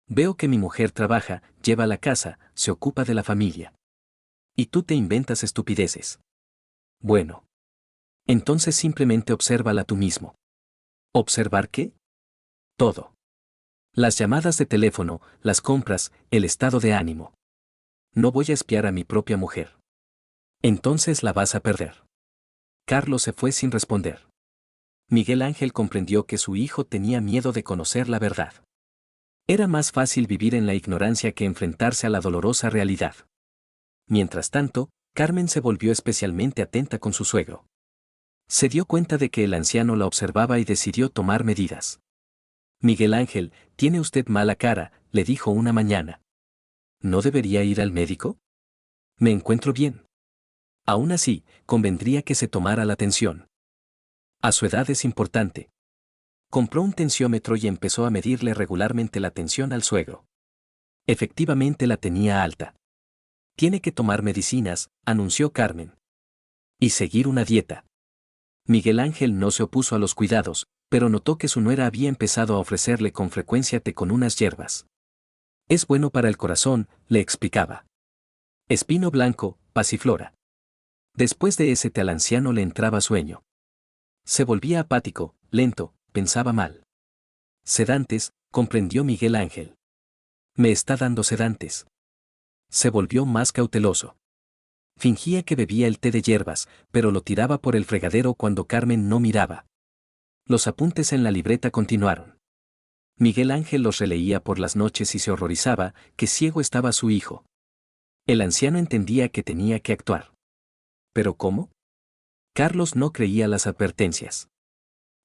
Speaker 1: Veo que mi mujer trabaja, lleva la casa, se ocupa de la familia. Y tú te inventas estupideces. Bueno. Entonces simplemente obsérvala tú mismo. ¿Observar qué? Todo. Las llamadas de teléfono, las compras, el estado de ánimo. No voy a espiar a mi propia mujer. Entonces la vas a perder. Carlos se fue sin responder. Miguel Ángel comprendió que su hijo tenía miedo de conocer la verdad. Era más fácil vivir en la ignorancia que enfrentarse a la dolorosa realidad. Mientras tanto, Carmen se volvió especialmente atenta con su suegro. Se dio cuenta de que el anciano la observaba y decidió tomar medidas. Miguel Ángel, tiene usted mala cara, le dijo una mañana. ¿No debería ir al médico? Me encuentro bien. Aún así, convendría que se tomara la tensión. A su edad es importante. Compró un tensiómetro y empezó a medirle regularmente la tensión al suegro. Efectivamente la tenía alta. Tiene que tomar medicinas, anunció Carmen. Y seguir una dieta. Miguel Ángel no se opuso a los cuidados, pero notó que su nuera había empezado a ofrecerle con frecuencia té con unas hierbas. Es bueno para el corazón, le explicaba. Espino blanco, pasiflora. Después de ese té al anciano le entraba sueño. Se volvía apático, lento, pensaba mal. Sedantes, comprendió Miguel Ángel. Me está dando sedantes. Se volvió más cauteloso. Fingía que bebía el té de hierbas, pero lo tiraba por el fregadero cuando Carmen no miraba. Los apuntes en la libreta continuaron. Miguel Ángel los releía por las noches y se horrorizaba, que ciego estaba su hijo. El anciano entendía que tenía que actuar. ¿Pero cómo? Carlos no creía las advertencias.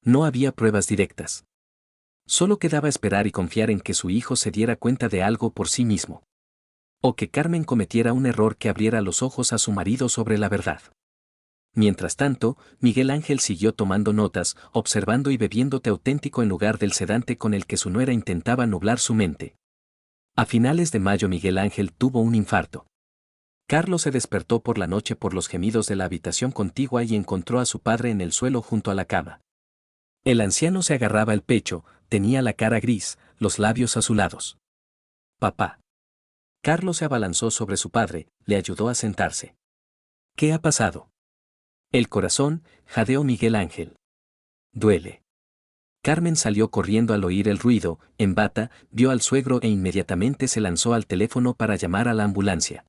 Speaker 1: No había pruebas directas. Solo quedaba esperar y confiar en que su hijo se diera cuenta de algo por sí mismo. O que Carmen cometiera un error que abriera los ojos a su marido sobre la verdad. Mientras tanto, Miguel Ángel siguió tomando notas, observando y bebiendo té auténtico en lugar del sedante con el que su nuera intentaba nublar su mente. A finales de mayo Miguel Ángel tuvo un infarto. Carlos se despertó por la noche por los gemidos de la habitación contigua y encontró a su padre en el suelo junto a la cama. El anciano se agarraba el pecho, tenía la cara gris, los labios azulados. Papá. Carlos se abalanzó sobre su padre, le ayudó a sentarse. ¿Qué ha pasado? El corazón, jadeó Miguel Ángel. Duele. Carmen salió corriendo al oír el ruido, en bata, vio al suegro e inmediatamente se lanzó al teléfono para llamar a la ambulancia.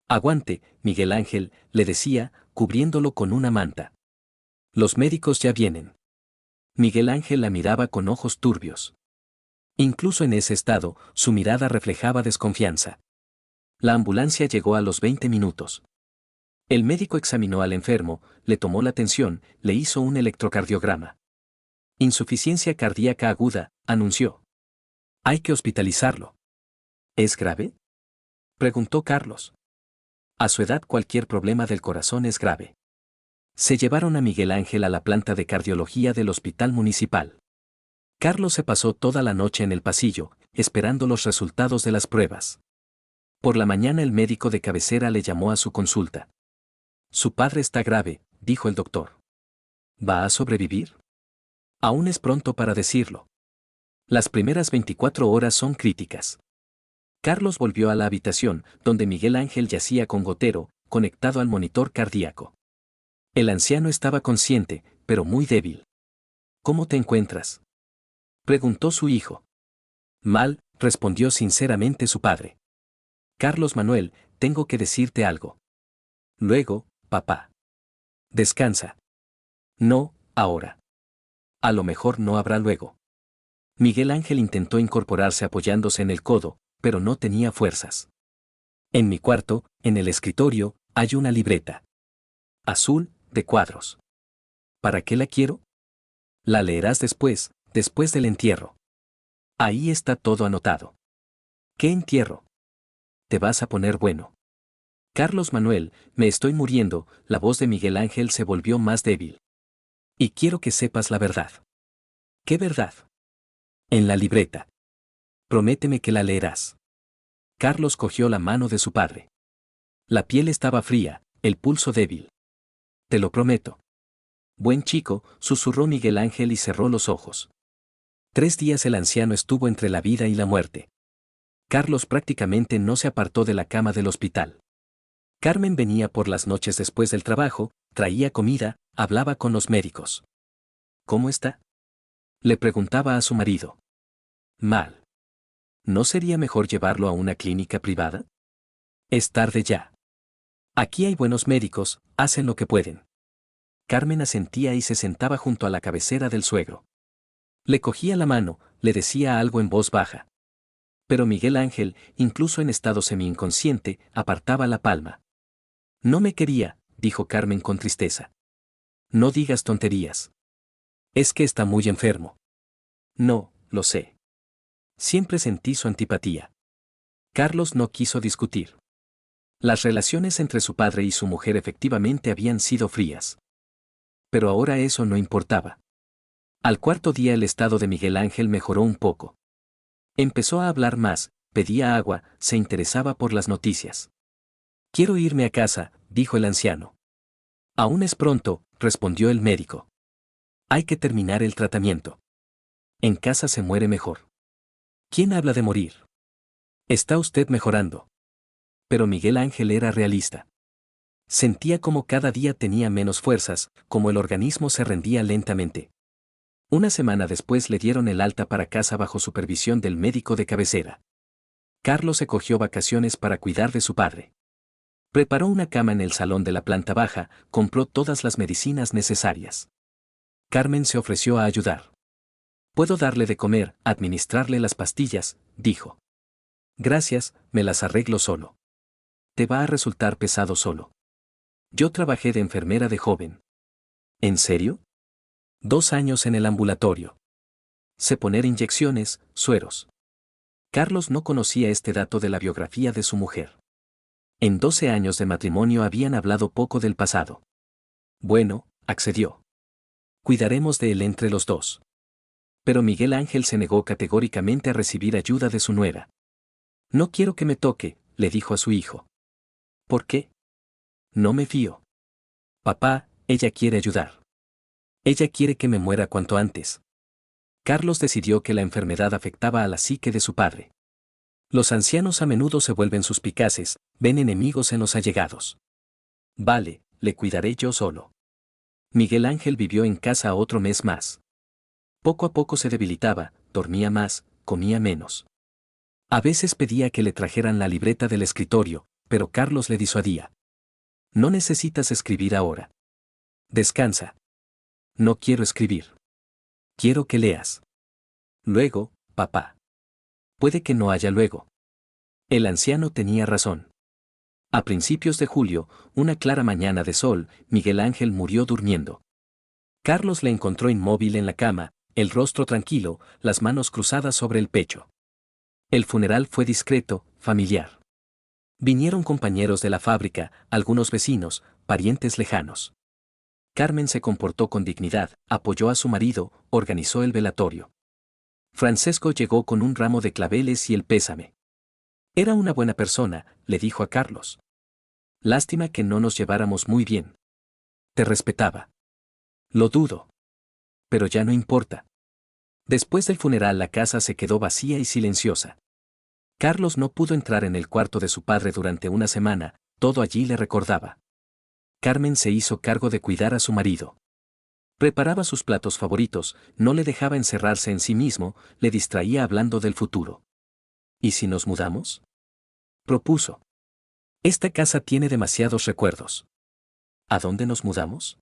Speaker 1: Aguante, Miguel Ángel, le decía, cubriéndolo con una manta. Los médicos ya vienen. Miguel Ángel la miraba con ojos turbios. Incluso en ese estado, su mirada reflejaba desconfianza. La ambulancia llegó a los 20 minutos. El médico examinó al enfermo, le tomó la tensión, le hizo un electrocardiograma. Insuficiencia cardíaca aguda, anunció. Hay que hospitalizarlo. ¿Es grave? Preguntó Carlos. A su edad cualquier problema del corazón es grave. Se llevaron a Miguel Ángel a la planta de cardiología del hospital municipal. Carlos se pasó toda la noche en el pasillo, esperando los resultados de las pruebas. Por la mañana el médico de cabecera le llamó a su consulta. Su padre está grave, dijo el doctor. ¿Va a sobrevivir? Aún es pronto para decirlo. Las primeras 24 horas son críticas. Carlos volvió a la habitación, donde Miguel Ángel yacía con gotero, conectado al monitor cardíaco. El anciano estaba consciente, pero muy débil. ¿Cómo te encuentras?, preguntó su hijo. Mal, respondió sinceramente su padre. Carlos Manuel, tengo que decirte algo. Luego, papá. Descansa. No, ahora. A lo mejor no habrá luego. Miguel Ángel intentó incorporarse apoyándose en el codo, pero no tenía fuerzas. En mi cuarto, en el escritorio, hay una libreta. Azul, de cuadros. ¿Para qué la quiero? La leerás después del entierro. Ahí está todo anotado. ¿Qué entierro? Te vas a poner bueno. Carlos Manuel, me estoy muriendo, la voz de Miguel Ángel se volvió más débil. Y quiero que sepas la verdad. ¿Qué verdad? En la libreta. Prométeme que la leerás. Carlos cogió la mano de su padre. La piel estaba fría, el pulso débil. Te lo prometo. Buen chico, susurró Miguel Ángel y cerró los ojos. 3 días el anciano estuvo entre la vida y la muerte. Carlos prácticamente no se apartó de la cama del hospital. Carmen venía por las noches después del trabajo, traía comida, hablaba con los médicos. ¿Cómo está?, le preguntaba a su marido. Mal. ¿No sería mejor llevarlo a una clínica privada? Es tarde ya. Aquí hay buenos médicos, hacen lo que pueden. Carmen asentía y se sentaba junto a la cabecera del suegro. Le cogía la mano, le decía algo en voz baja. Pero Miguel Ángel, incluso en estado semi-inconsciente, apartaba la palma. No me quería, dijo Carmen con tristeza. No digas tonterías. Es que está muy enfermo. No, lo sé. Siempre sentí su antipatía. Carlos no quiso discutir. Las relaciones entre su padre y su mujer efectivamente habían sido frías. Pero ahora eso no importaba. Al cuarto día el estado de Miguel Ángel mejoró un poco. Empezó a hablar más, pedía agua, se interesaba por las noticias. Quiero irme a casa, dijo el anciano. Aún es pronto, respondió el médico. Hay que terminar el tratamiento. En casa se muere mejor. ¿Quién habla de morir? Está usted mejorando. Pero Miguel Ángel era realista. Sentía como cada día tenía menos fuerzas, como el organismo se rendía lentamente. Una semana después le dieron el alta para casa bajo supervisión del médico de cabecera. Carlos se cogió vacaciones para cuidar de su padre. Preparó una cama en el salón de la planta baja, compró todas las medicinas necesarias. Carmen se ofreció a ayudar. Puedo darle de comer, administrarle las pastillas, dijo. Gracias, me las arreglo solo. Te va a resultar pesado solo. Yo trabajé de enfermera de joven. ¿En serio? 2 años en el ambulatorio. Sé poner inyecciones, sueros. Carlos no conocía este dato de la biografía de su mujer. En 12 años de matrimonio habían hablado poco del pasado. Bueno, accedió. Cuidaremos de él entre los dos. Pero Miguel Ángel se negó categóricamente a recibir ayuda de su nuera. No quiero que me toque, le dijo a su hijo. ¿Por qué? No me fío. Papá, ella quiere ayudar. Ella quiere que me muera cuanto antes. Carlos decidió que la enfermedad afectaba a la psique de su padre. Los ancianos a menudo se vuelven suspicaces, ven enemigos en los allegados. Vale, le cuidaré yo solo. Miguel Ángel vivió en casa otro mes más. Poco a poco se debilitaba, dormía más, comía menos. A veces pedía que le trajeran la libreta del escritorio, pero Carlos le disuadía. No necesitas escribir ahora. Descansa. No quiero escribir. Quiero que leas. Luego, papá. Puede que no haya luego. El anciano tenía razón. A principios de julio, una clara mañana de sol, Miguel Ángel murió durmiendo. Carlos le encontró inmóvil en la cama, el rostro tranquilo, las manos cruzadas sobre el pecho. El funeral fue discreto, familiar. Vinieron compañeros de la fábrica, algunos vecinos, parientes lejanos. Carmen se comportó con dignidad, apoyó a su marido, organizó el velatorio. Francesco llegó con un ramo de claveles y el pésame. Era una buena persona, le dijo a Carlos. Lástima que no nos lleváramos muy bien. Te respetaba. Lo dudo. Pero ya no importa. Después del funeral la casa se quedó vacía y silenciosa. Carlos no pudo entrar en el cuarto de su padre durante una semana, todo allí le recordaba. Carmen se hizo cargo de cuidar a su marido. Preparaba sus platos favoritos, no le dejaba encerrarse en sí mismo, le distraía hablando del futuro. ¿Y si nos mudamos? Propuso. Esta casa tiene demasiados recuerdos. ¿A dónde nos mudamos?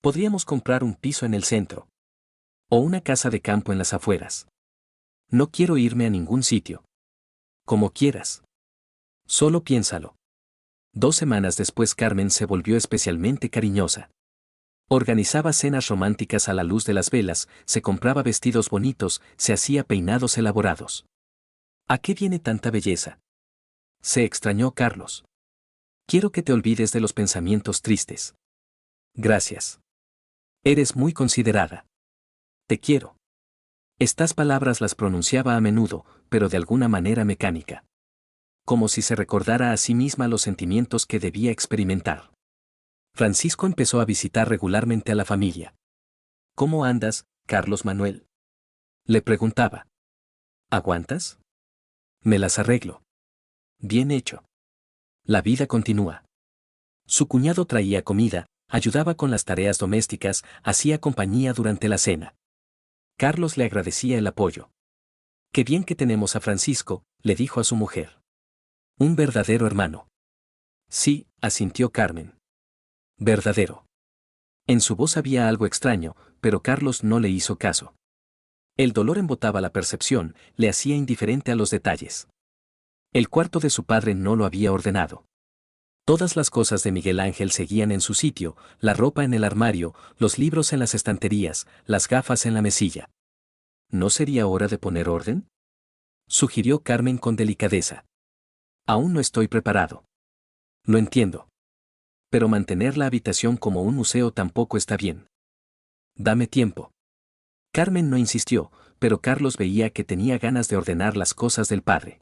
Speaker 1: Podríamos comprar un piso en el centro. O una casa de campo en las afueras. No quiero irme a ningún sitio. Como quieras. Solo piénsalo. 2 semanas después Carmen se volvió especialmente cariñosa. Organizaba cenas románticas a la luz de las velas, se compraba vestidos bonitos, se hacía peinados elaborados. ¿A qué viene tanta belleza? Se extrañó Carlos. Quiero que te olvides de los pensamientos tristes. Gracias. Eres muy considerada. Te quiero. Estas palabras las pronunciaba a menudo, pero de alguna manera mecánica. Como si se recordara a sí misma los sentimientos que debía experimentar. Francisco empezó a visitar regularmente a la familia. ¿Cómo andas, Carlos Manuel? Le preguntaba. ¿Aguantas? Me las arreglo. Bien hecho. La vida continúa. Su cuñado traía comida, ayudaba con las tareas domésticas, hacía compañía durante la cena. Carlos le agradecía el apoyo. Qué bien que tenemos a Francisco, le dijo a su mujer. Un verdadero hermano. Sí, asintió Carmen. Verdadero. En su voz había algo extraño, pero Carlos no le hizo caso. El dolor embotaba la percepción, le hacía indiferente a los detalles. El cuarto de su padre no lo había ordenado. Todas las cosas de Miguel Ángel seguían en su sitio, la ropa en el armario, los libros en las estanterías, las gafas en la mesilla. ¿No sería hora de poner orden? Sugirió Carmen con delicadeza. Aún no estoy preparado. Lo entiendo. Pero mantener la habitación como un museo tampoco está bien. Dame tiempo. Carmen no insistió, pero Carlos veía que tenía ganas de ordenar las cosas del padre.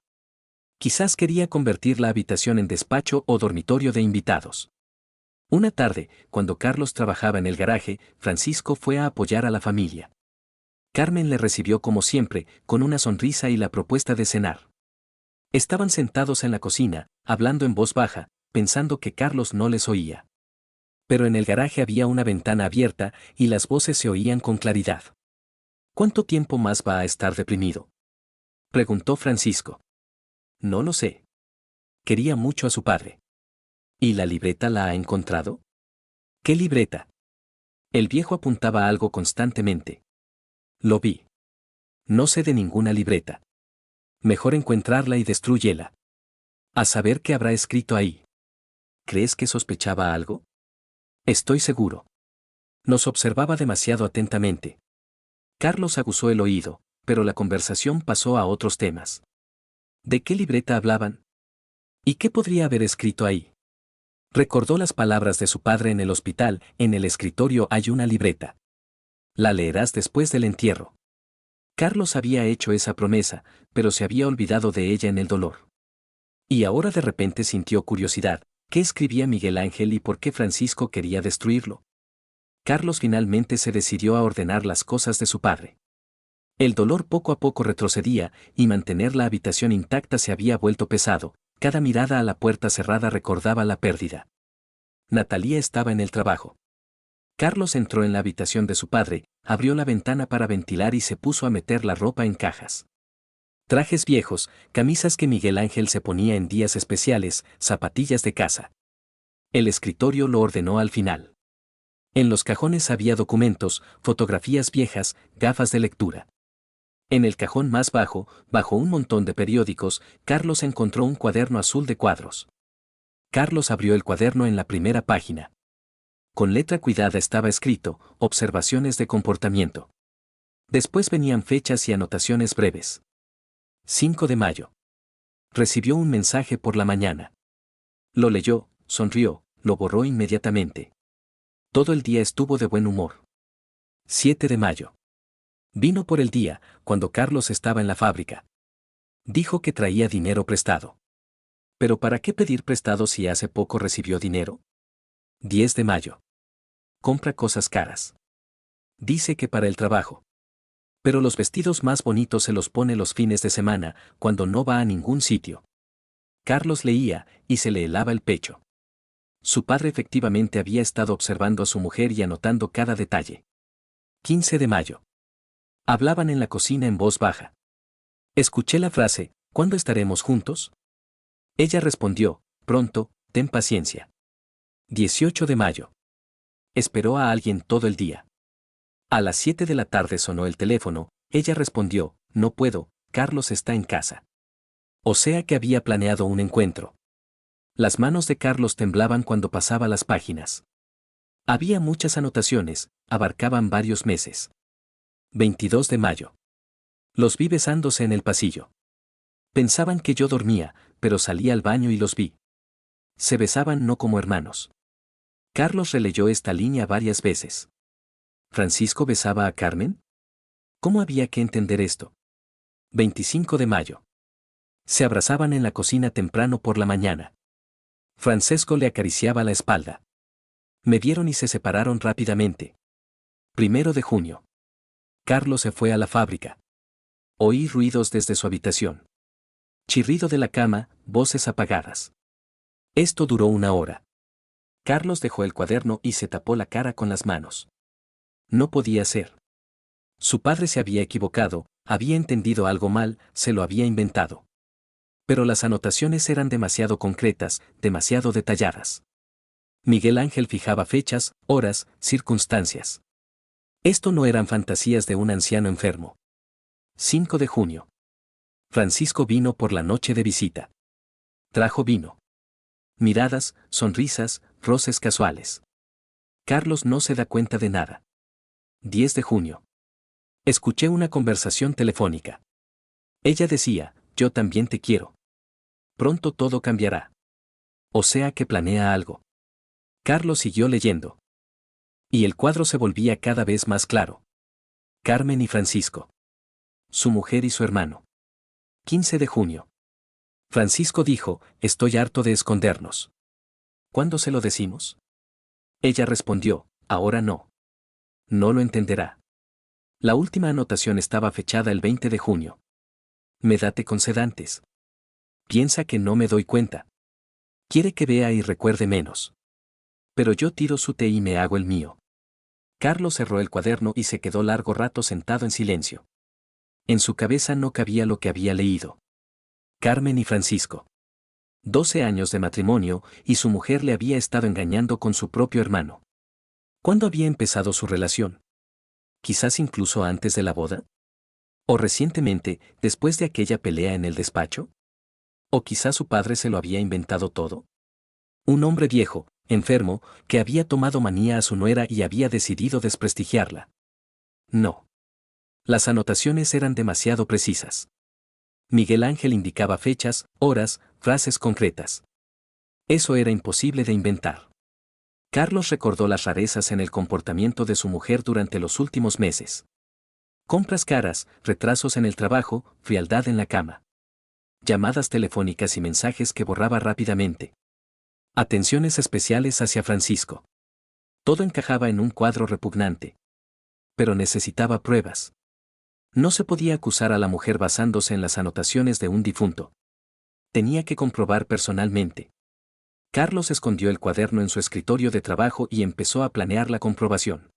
Speaker 1: Quizás quería convertir la habitación en despacho o dormitorio de invitados. Una tarde, cuando Carlos trabajaba en el garaje, Francisco fue a apoyar a la familia. Carmen le recibió como siempre, con una sonrisa y la propuesta de cenar. Estaban sentados en la cocina, hablando en voz baja, pensando que Carlos no les oía. Pero en el garaje había una ventana abierta y las voces se oían con claridad. ¿Cuánto tiempo más va a estar deprimido?, preguntó Francisco. No lo sé. Quería mucho a su padre. ¿Y la libreta la ha encontrado? ¿Qué libreta? El viejo apuntaba algo constantemente. Lo vi. No sé de ninguna libreta. Mejor encontrarla y destrúyela. A saber qué habrá escrito ahí. ¿Crees que sospechaba algo? Estoy seguro. Nos observaba demasiado atentamente. Carlos aguzó el oído, pero la conversación pasó a otros temas. ¿De qué libreta hablaban? ¿Y qué podría haber escrito ahí? Recordó las palabras de su padre en el hospital: en el escritorio hay una libreta. La leerás después del entierro. Carlos había hecho esa promesa, pero se había olvidado de ella en el dolor. Y ahora de repente sintió curiosidad: ¿qué escribía Miguel Ángel y por qué Francisco quería destruirlo? Carlos finalmente se decidió a ordenar las cosas de su padre. El dolor poco a poco retrocedía, y mantener la habitación intacta se había vuelto pesado. Cada mirada a la puerta cerrada recordaba la pérdida. Natalia estaba en el trabajo. Carlos entró en la habitación de su padre, abrió la ventana para ventilar y se puso a meter la ropa en cajas. Trajes viejos, camisas que Miguel Ángel se ponía en días especiales, zapatillas de casa. El escritorio lo ordenó al final. En los cajones había documentos, fotografías viejas, gafas de lectura. En el cajón más bajo, bajo un montón de periódicos, Carlos encontró un cuaderno azul de cuadros. Carlos abrió el cuaderno en la primera página. Con letra cuidada estaba escrito: observaciones de comportamiento. Después venían fechas y anotaciones breves. 5 de mayo. Recibió un mensaje por la mañana. Lo leyó, sonrió, lo borró inmediatamente. Todo el día estuvo de buen humor. 7 de mayo. Vino por el día, cuando Carlos estaba en la fábrica. Dijo que traía dinero prestado. ¿Pero para qué pedir prestado si hace poco recibió dinero? 10 de mayo. Compra cosas caras. Dice que para el trabajo. Pero los vestidos más bonitos se los pone los fines de semana, cuando no va a ningún sitio. Carlos leía, y se le helaba el pecho. Su padre efectivamente había estado observando a su mujer y anotando cada detalle. 15 de mayo. Hablaban en la cocina en voz baja. Escuché la frase: ¿cuándo estaremos juntos? Ella respondió: pronto, ten paciencia. 18 de mayo. Esperó a alguien todo el día. A las 7 de la tarde sonó el teléfono, ella respondió: no puedo, Carlos está en casa. O sea que había planeado un encuentro. Las manos de Carlos temblaban cuando pasaba las páginas. Había muchas anotaciones, abarcaban varios meses. 22 de mayo. Los vi besándose en el pasillo. Pensaban que yo dormía, pero salí al baño y los vi. Se besaban no como hermanos. Carlos releyó esta línea varias veces. ¿Francisco besaba a Carmen? ¿Cómo había que entender esto? 25 de mayo. Se abrazaban en la cocina temprano por la mañana. Francesco le acariciaba la espalda. Me vieron y se separaron rápidamente. 1 de junio. Carlos se fue a la fábrica. Oí ruidos desde su habitación. Chirrido de la cama, voces apagadas. Esto duró 1 hora. Carlos dejó el cuaderno y se tapó la cara con las manos. No podía ser. Su padre se había equivocado, había entendido algo mal, se lo había inventado. Pero las anotaciones eran demasiado concretas, demasiado detalladas. Miguel Ángel fijaba fechas, horas, circunstancias. Esto no eran fantasías de un anciano enfermo. 5 de junio. Francisco vino por la noche de visita. Trajo vino. Miradas, sonrisas, roces casuales. Carlos no se da cuenta de nada. 10 de junio. Escuché una conversación telefónica. Ella decía: yo también te quiero. Pronto todo cambiará. O sea que planea algo. Carlos siguió leyendo. Y el cuadro se volvía cada vez más claro. Carmen y Francisco. Su mujer y su hermano. 15 de junio. Francisco dijo, estoy harto de escondernos. ¿Cuándo se lo decimos? Ella respondió, ahora no. No lo entenderá. La última anotación estaba fechada el 20 de junio. Me date con sedantes. Piensa que no me doy cuenta. Quiere que vea y recuerde menos. Pero yo tiro su té y me hago el mío. Carlos cerró el cuaderno y se quedó largo rato sentado en silencio. En su cabeza no cabía lo que había leído. Carmen y Francisco. 12 años de matrimonio y su mujer le había estado engañando con su propio hermano. ¿Cuándo había empezado su relación? ¿Quizás incluso antes de la boda? ¿O recientemente, después de aquella pelea en el despacho? ¿O quizás su padre se lo había inventado todo? Un hombre viejo, enfermo, que había tomado manía a su nuera y había decidido desprestigiarla. No. Las anotaciones eran demasiado precisas. Miguel Ángel indicaba fechas, horas, frases concretas. Eso era imposible de inventar. Carlos recordó las rarezas en el comportamiento de su mujer durante los últimos meses. Compras caras, retrasos en el trabajo, frialdad en la cama. Llamadas telefónicas y mensajes que borraba rápidamente. Atenciones especiales hacia Francisco. Todo encajaba en un cuadro repugnante. Pero necesitaba pruebas. No se podía acusar a la mujer basándose en las anotaciones de un difunto. Tenía que comprobar personalmente. Carlos escondió el cuaderno en su escritorio de trabajo y empezó a planear la comprobación.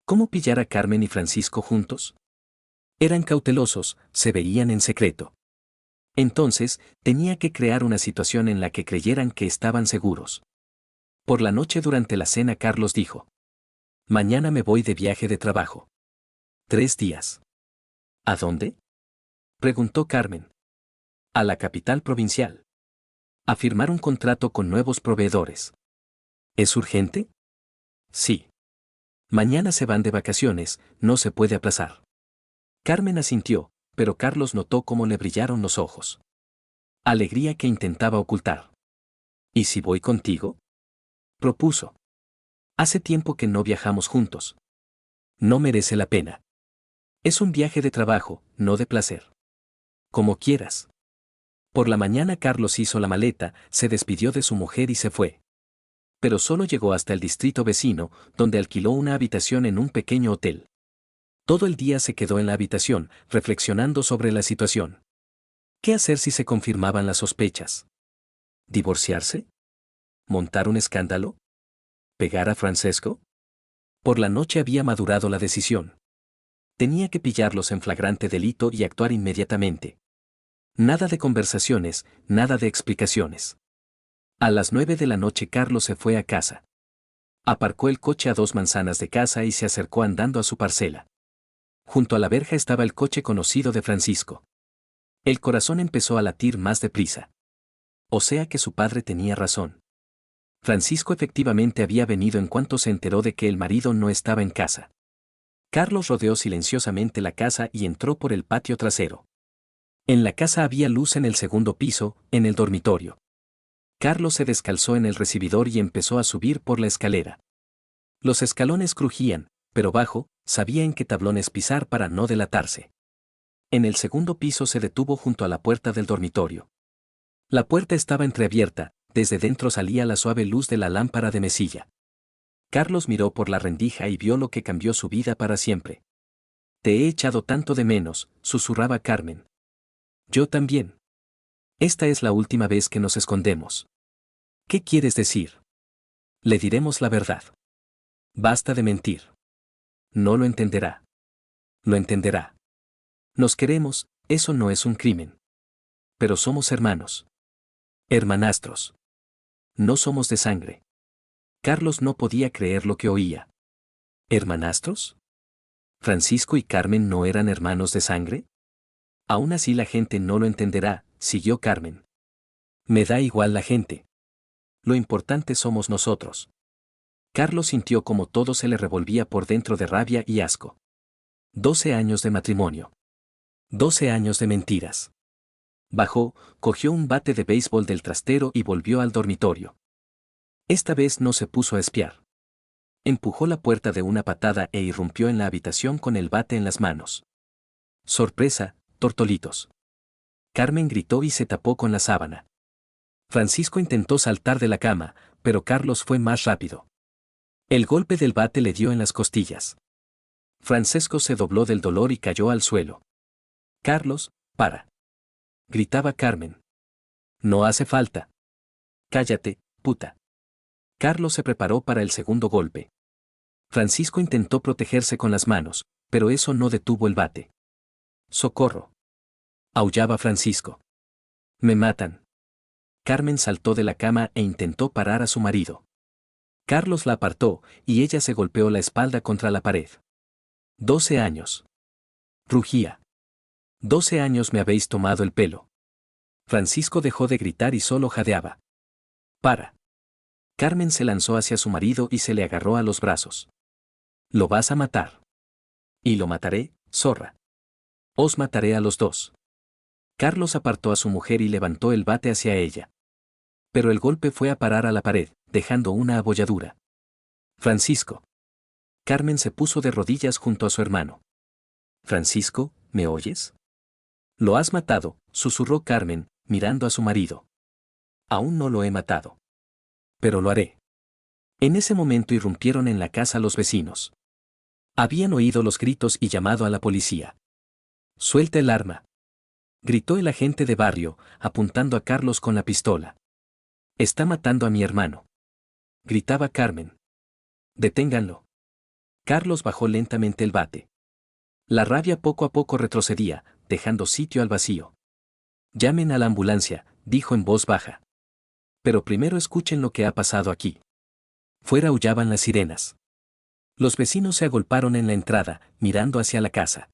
Speaker 1: ¿Cómo pillar a Carmen y Francisco juntos? Eran cautelosos, se veían en secreto. Entonces, tenía que crear una situación en la que creyeran que estaban seguros. Por la noche durante la cena Carlos dijo: mañana me voy de viaje de trabajo. 3 días. ¿A dónde? Preguntó Carmen. A la capital provincial. A firmar un contrato con nuevos proveedores. ¿Es urgente? Sí. Mañana se van de vacaciones, no se puede aplazar. Carmen asintió, pero Carlos notó cómo le brillaron los ojos. Alegría que intentaba ocultar. ¿Y si voy contigo? Propuso. Hace tiempo que no viajamos juntos. No merece la pena. Es un viaje de trabajo, no de placer. Como quieras. Por la mañana Carlos hizo la maleta, se despidió de su mujer y se fue. Pero solo llegó hasta el distrito vecino, donde alquiló una habitación en un pequeño hotel. Todo el día se quedó en la habitación, reflexionando sobre la situación. ¿Qué hacer si se confirmaban las sospechas? ¿Divorciarse? ¿Montar un escándalo? ¿Pegar a Francesco? Por la noche había madurado la decisión. Tenía que pillarlos en flagrante delito y actuar inmediatamente. Nada de conversaciones, nada de explicaciones. A las 9 de la noche Carlos se fue a casa. Aparcó el coche a 2 manzanas de casa y se acercó andando a su parcela. Junto a la verja estaba el coche conocido de Francisco. El corazón empezó a latir más deprisa. O sea que su padre tenía razón. Francisco efectivamente había venido en cuanto se enteró de que el marido no estaba en casa. Carlos rodeó silenciosamente la casa y entró por el patio trasero. En la casa había luz en el segundo piso, en el dormitorio. Carlos se descalzó en el recibidor y empezó a subir por la escalera. Los escalones crujían, pero bajo, sabía en qué tablones pisar para no delatarse. En el segundo piso se detuvo junto a la puerta del dormitorio. La puerta estaba entreabierta, desde dentro salía la suave luz de la lámpara de mesilla. Carlos miró por la rendija y vio lo que cambió su vida para siempre. Te he echado tanto de menos, susurraba Carmen. Yo también. Esta es la última vez que nos escondemos. ¿Qué quieres decir? Le diremos la verdad. Basta de mentir. No lo entenderá. Lo entenderá. Nos queremos, eso no es un crimen. Pero somos hermanos. Hermanastros. No somos de sangre. Carlos no podía creer lo que oía. ¿Hermanastros? ¿Francisco y Carmen no eran hermanos de sangre? Aún así la gente no lo entenderá, siguió Carmen. Me da igual la gente. Lo importante somos nosotros. Carlos sintió como todo se le revolvía por dentro de rabia y asco. 12 años de matrimonio. 12 años de mentiras. Bajó, cogió un bate de béisbol del trastero y volvió al dormitorio. Esta vez no se puso a espiar. Empujó la puerta de una patada e irrumpió en la habitación con el bate en las manos. Sorpresa, tortolitos. Carmen gritó y se tapó con la sábana. Francisco intentó saltar de la cama, pero Carlos fue más rápido. El golpe del bate le dio en las costillas. Francesco se dobló del dolor y cayó al suelo. Carlos, para. Gritaba Carmen. No hace falta. Cállate, puta. Carlos se preparó para el segundo golpe. Francisco intentó protegerse con las manos, pero eso no detuvo el bate. ¡Socorro! Aullaba Francisco. Me matan. Carmen saltó de la cama e intentó parar a su marido. Carlos la apartó, y ella se golpeó la espalda contra la pared. 12 años. Rugía. 12 años me habéis tomado el pelo. Francisco dejó de gritar y solo jadeaba. Para. Carmen se lanzó hacia su marido y se le agarró a los brazos. Lo vas a matar. Y lo mataré, zorra. Os mataré a los dos. Carlos apartó a su mujer y levantó el bate hacia ella. Pero el golpe fue a parar a la pared, dejando una abolladura. Francisco. Carmen se puso de rodillas junto a su hermano. Francisco, ¿me oyes? Lo has matado, susurró Carmen, mirando a su marido. Aún no lo he matado. Pero lo haré. En ese momento irrumpieron en la casa los vecinos. Habían oído los gritos y llamado a la policía. Suelta el arma. Gritó el agente de barrio, apuntando a Carlos con la pistola. Está matando a mi hermano. Gritaba Carmen. Deténganlo. Carlos bajó lentamente el bate. La rabia poco a poco retrocedía, dejando sitio al vacío. Llamen a la ambulancia, dijo en voz baja. Pero primero escuchen lo que ha pasado aquí. Fuera aullaban las sirenas. Los vecinos se agolparon en la entrada, mirando hacia la casa.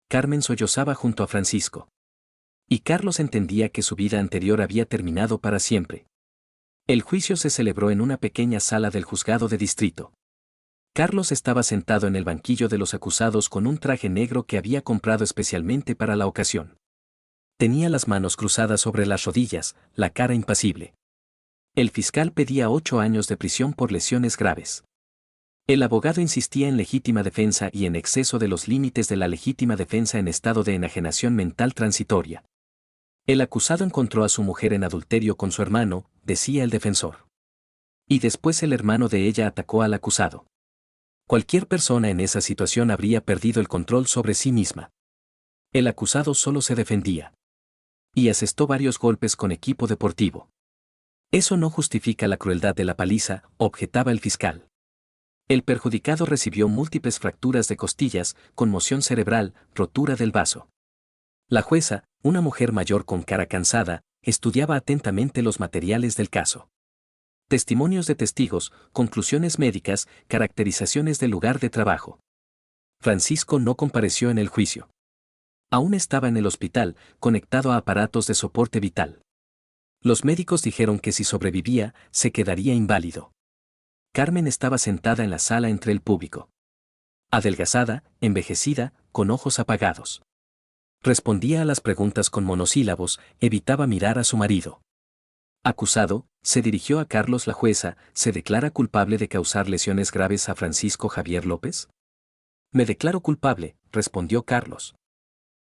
Speaker 1: Carmen sollozaba junto a Francisco. Y Carlos entendía que su vida anterior había terminado para siempre. El juicio se celebró en una pequeña sala del juzgado de distrito. Carlos estaba sentado en el banquillo de los acusados con un traje negro que había comprado especialmente para la ocasión. Tenía las manos cruzadas sobre las rodillas, la cara impasible. El fiscal pedía 8 años de prisión por lesiones graves. El abogado insistía en legítima defensa y en exceso de los límites de la legítima defensa en estado de enajenación mental transitoria. El acusado encontró a su mujer en adulterio con su hermano, decía el defensor. Y después el hermano de ella atacó al acusado. Cualquier persona en esa situación habría perdido el control sobre sí misma. El acusado solo se defendía. Y asestó varios golpes con equipo deportivo. Eso no justifica la crueldad de la paliza, objetaba el fiscal. El perjudicado recibió múltiples fracturas de costillas, conmoción cerebral, rotura del vaso. La jueza, una mujer mayor con cara cansada, estudiaba atentamente los materiales del caso. Testimonios de testigos, conclusiones médicas, caracterizaciones del lugar de trabajo. Francisco no compareció en el juicio. Aún estaba en el hospital, conectado a aparatos de soporte vital. Los médicos dijeron que si sobrevivía, se quedaría inválido. Carmen estaba sentada en la sala entre el público. Adelgazada, envejecida, con ojos apagados. Respondía a las preguntas con monosílabos, evitaba mirar a su marido. Acusado, se dirigió a Carlos la jueza, ¿se declara culpable de causar lesiones graves a Francisco Javier López? Me declaro culpable, respondió Carlos.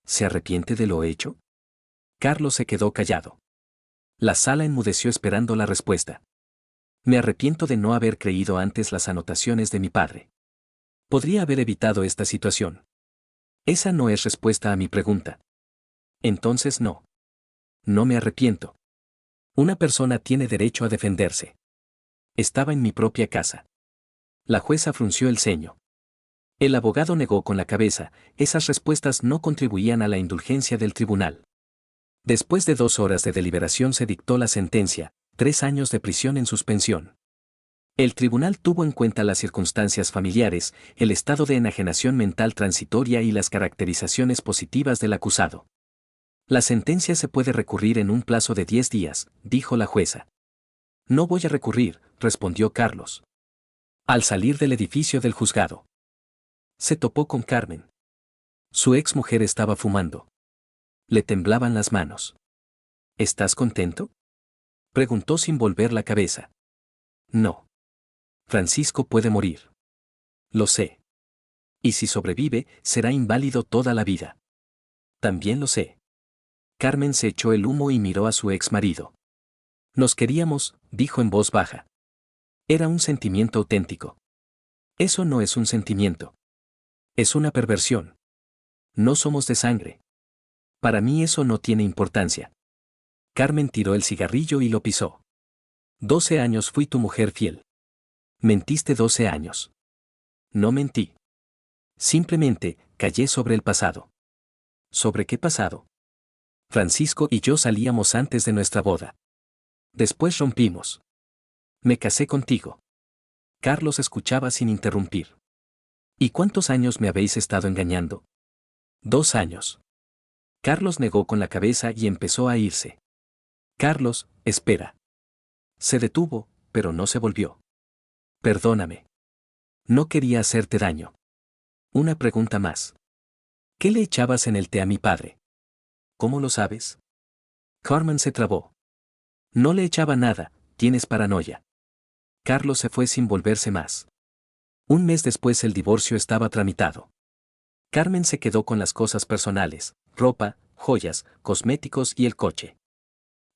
Speaker 1: ¿Se arrepiente de lo hecho? Carlos se quedó callado. La sala enmudeció esperando la respuesta. Me arrepiento de no haber creído antes las anotaciones de mi padre. Podría haber evitado esta situación. Esa no es respuesta a mi pregunta. Entonces no. No me arrepiento. Una persona tiene derecho a defenderse. Estaba en mi propia casa. La jueza frunció el ceño. El abogado negó con la cabeza, esas respuestas no contribuían a la indulgencia del tribunal. Después de 2 horas de deliberación se dictó la sentencia, 3 años de prisión en suspensión. El tribunal tuvo en cuenta las circunstancias familiares, el estado de enajenación mental transitoria y las caracterizaciones positivas del acusado. La sentencia se puede recurrir en un plazo de 10 días, dijo la jueza. No voy a recurrir, respondió Carlos. Al salir del edificio del juzgado, se topó con Carmen. Su exmujer estaba fumando. Le temblaban las manos. ¿Estás contento? Preguntó sin volver la cabeza. No. Francisco puede morir. Lo sé. Y si sobrevive, será inválido toda la vida. También lo sé. Carmen se echó el humo y miró a su ex marido. Nos queríamos, dijo en voz baja. Era un sentimiento auténtico. Eso no es un sentimiento. Es una perversión. No somos de sangre. Para mí eso no tiene importancia. Carmen tiró el cigarrillo y lo pisó. 12 años fui tu mujer fiel. Mentiste 12 años. No mentí. Simplemente, callé sobre el pasado. ¿Sobre qué pasado? Francisco y yo salíamos antes de nuestra boda. Después rompimos. Me casé contigo. Carlos escuchaba sin interrumpir. ¿Y cuántos años me habéis estado engañando? 2 años. Carlos negó con la cabeza y empezó a irse. Carlos, espera. Se detuvo, pero no se volvió. Perdóname. No quería hacerte daño. Una pregunta más. ¿Qué le echabas en el té a mi padre? ¿Cómo lo sabes? Carmen se trabó. No le echaba nada, tienes paranoia. Carlos se fue sin volverse más. Un mes después el divorcio estaba tramitado. Carmen se quedó con las cosas personales, ropa, joyas, cosméticos y el coche.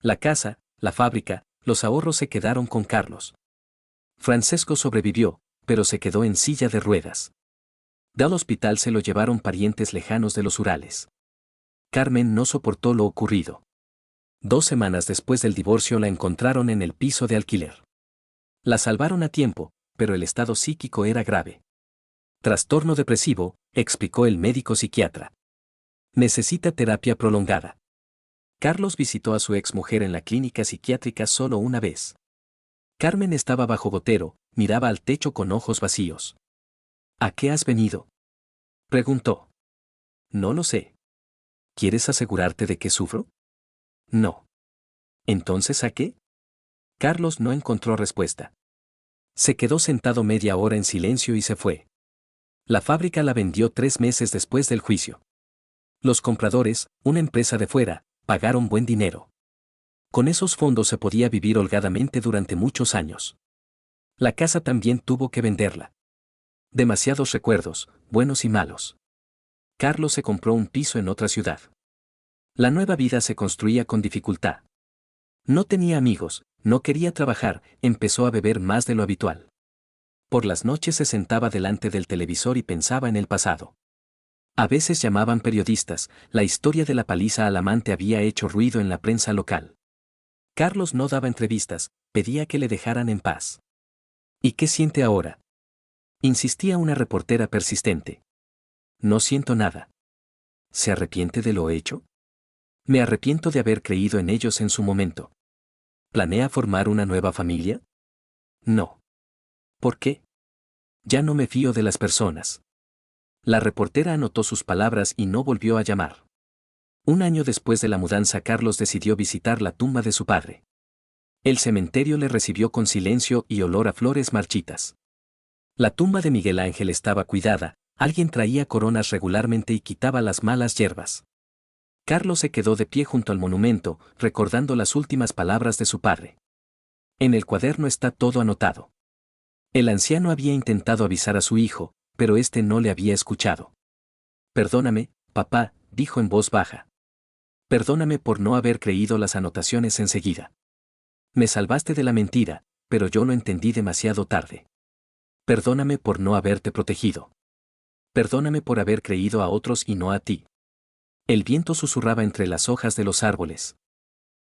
Speaker 1: La casa, la fábrica, los ahorros se quedaron con Carlos. Francesco sobrevivió, pero se quedó en silla de ruedas. Del hospital se lo llevaron parientes lejanos de los Urales. Carmen no soportó lo ocurrido. 2 semanas después del divorcio la encontraron en el piso de alquiler. La salvaron a tiempo, pero el estado psíquico era grave. Trastorno depresivo, explicó el médico psiquiatra. Necesita terapia prolongada. Carlos visitó a su exmujer en la clínica psiquiátrica solo una vez. Carmen estaba bajo gotero, miraba al techo con ojos vacíos. ¿A qué has venido? Preguntó. No lo sé. ¿Quieres asegurarte de que sufro? No. ¿Entonces a qué? Carlos no encontró respuesta. Se quedó sentado media hora en silencio y se fue. La fábrica la vendió 3 meses después del juicio. Los compradores, una empresa de fuera, pagaron buen dinero. Con esos fondos se podía vivir holgadamente durante muchos años. La casa también tuvo que venderla. Demasiados recuerdos, buenos y malos. Carlos se compró un piso en otra ciudad. La nueva vida se construía con dificultad. No tenía amigos, no quería trabajar, empezó a beber más de lo habitual. Por las noches se sentaba delante del televisor y pensaba en el pasado. A veces llamaban periodistas, la historia de la paliza al amante había hecho ruido en la prensa local. Carlos no daba entrevistas, pedía que le dejaran en paz. ¿Y qué siente ahora? Insistía una reportera persistente. No siento nada. ¿Se arrepiente de lo hecho? Me arrepiento de haber creído en ellos en su momento. ¿Planea formar una nueva familia? No. ¿Por qué? Ya no me fío de las personas. La reportera anotó sus palabras y no volvió a llamar. Un año después de la mudanza, Carlos decidió visitar la tumba de su padre. El cementerio le recibió con silencio y olor a flores marchitas. La tumba de Miguel Ángel estaba cuidada, alguien traía coronas regularmente y quitaba las malas hierbas. Carlos se quedó de pie junto al monumento, recordando las últimas palabras de su padre. En el cuaderno está todo anotado. El anciano había intentado avisar a su hijo, pero éste no le había escuchado. Perdóname, papá, dijo en voz baja. Perdóname por no haber creído las anotaciones enseguida. Me salvaste de la mentira, pero yo lo entendí demasiado tarde. Perdóname por no haberte protegido. Perdóname por haber creído a otros y no a ti. El viento susurraba entre las hojas de los árboles.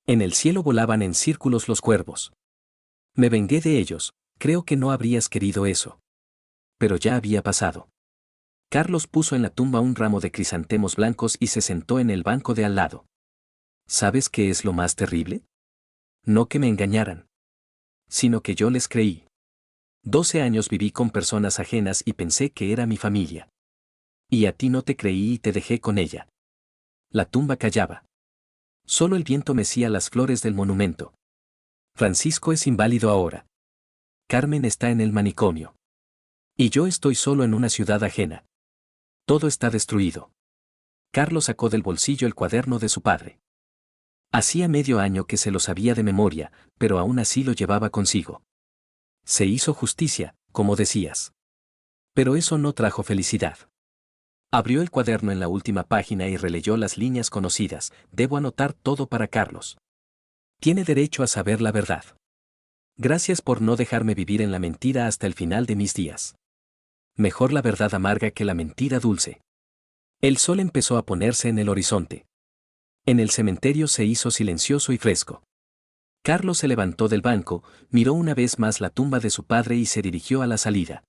Speaker 1: En el cielo volaban en círculos los cuervos. Me vengué de ellos, creo que no habrías querido eso. Pero ya había pasado. Carlos puso en la tumba un ramo de crisantemos blancos y se sentó en el banco de al lado. ¿Sabes qué es lo más terrible? No que me engañaran, sino que yo les creí. 12 años viví con personas ajenas y pensé que era mi familia. Y a ti no te creí y te dejé con ella. La tumba callaba. Solo el viento mecía las flores del monumento. Francisco es inválido ahora. Carmen está en el manicomio. Y yo estoy solo en una ciudad ajena. Todo está destruido. Carlos sacó del bolsillo el cuaderno de su padre. Hacía medio año que se lo sabía de memoria, pero aún así lo llevaba consigo. Se hizo justicia, como decías. Pero eso no trajo felicidad. Abrió el cuaderno en la última página y releyó las líneas conocidas. Debo anotar todo para Carlos. Tiene derecho a saber la verdad. Gracias por no dejarme vivir en la mentira hasta el final de mis días. Mejor la verdad amarga que la mentira dulce. El sol empezó a ponerse en el horizonte. En el cementerio se hizo silencioso y fresco. Carlos se levantó del banco, miró una vez más la tumba de su padre y se dirigió a la salida.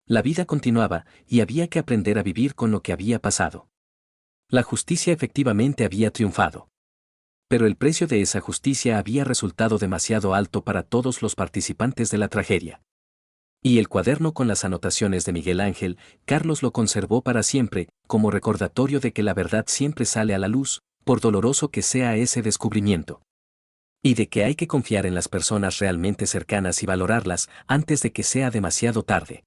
Speaker 1: La vida continuaba, y había que aprender a vivir con lo que había pasado. La justicia efectivamente había triunfado. Pero el precio de esa justicia había resultado demasiado alto para todos los participantes de la tragedia. Y el cuaderno con las anotaciones de Miguel Ángel, Carlos lo conservó para siempre, como recordatorio de que la verdad siempre sale a la luz, por doloroso que sea ese descubrimiento. Y de que hay que confiar en las personas realmente cercanas y valorarlas antes de que sea demasiado tarde.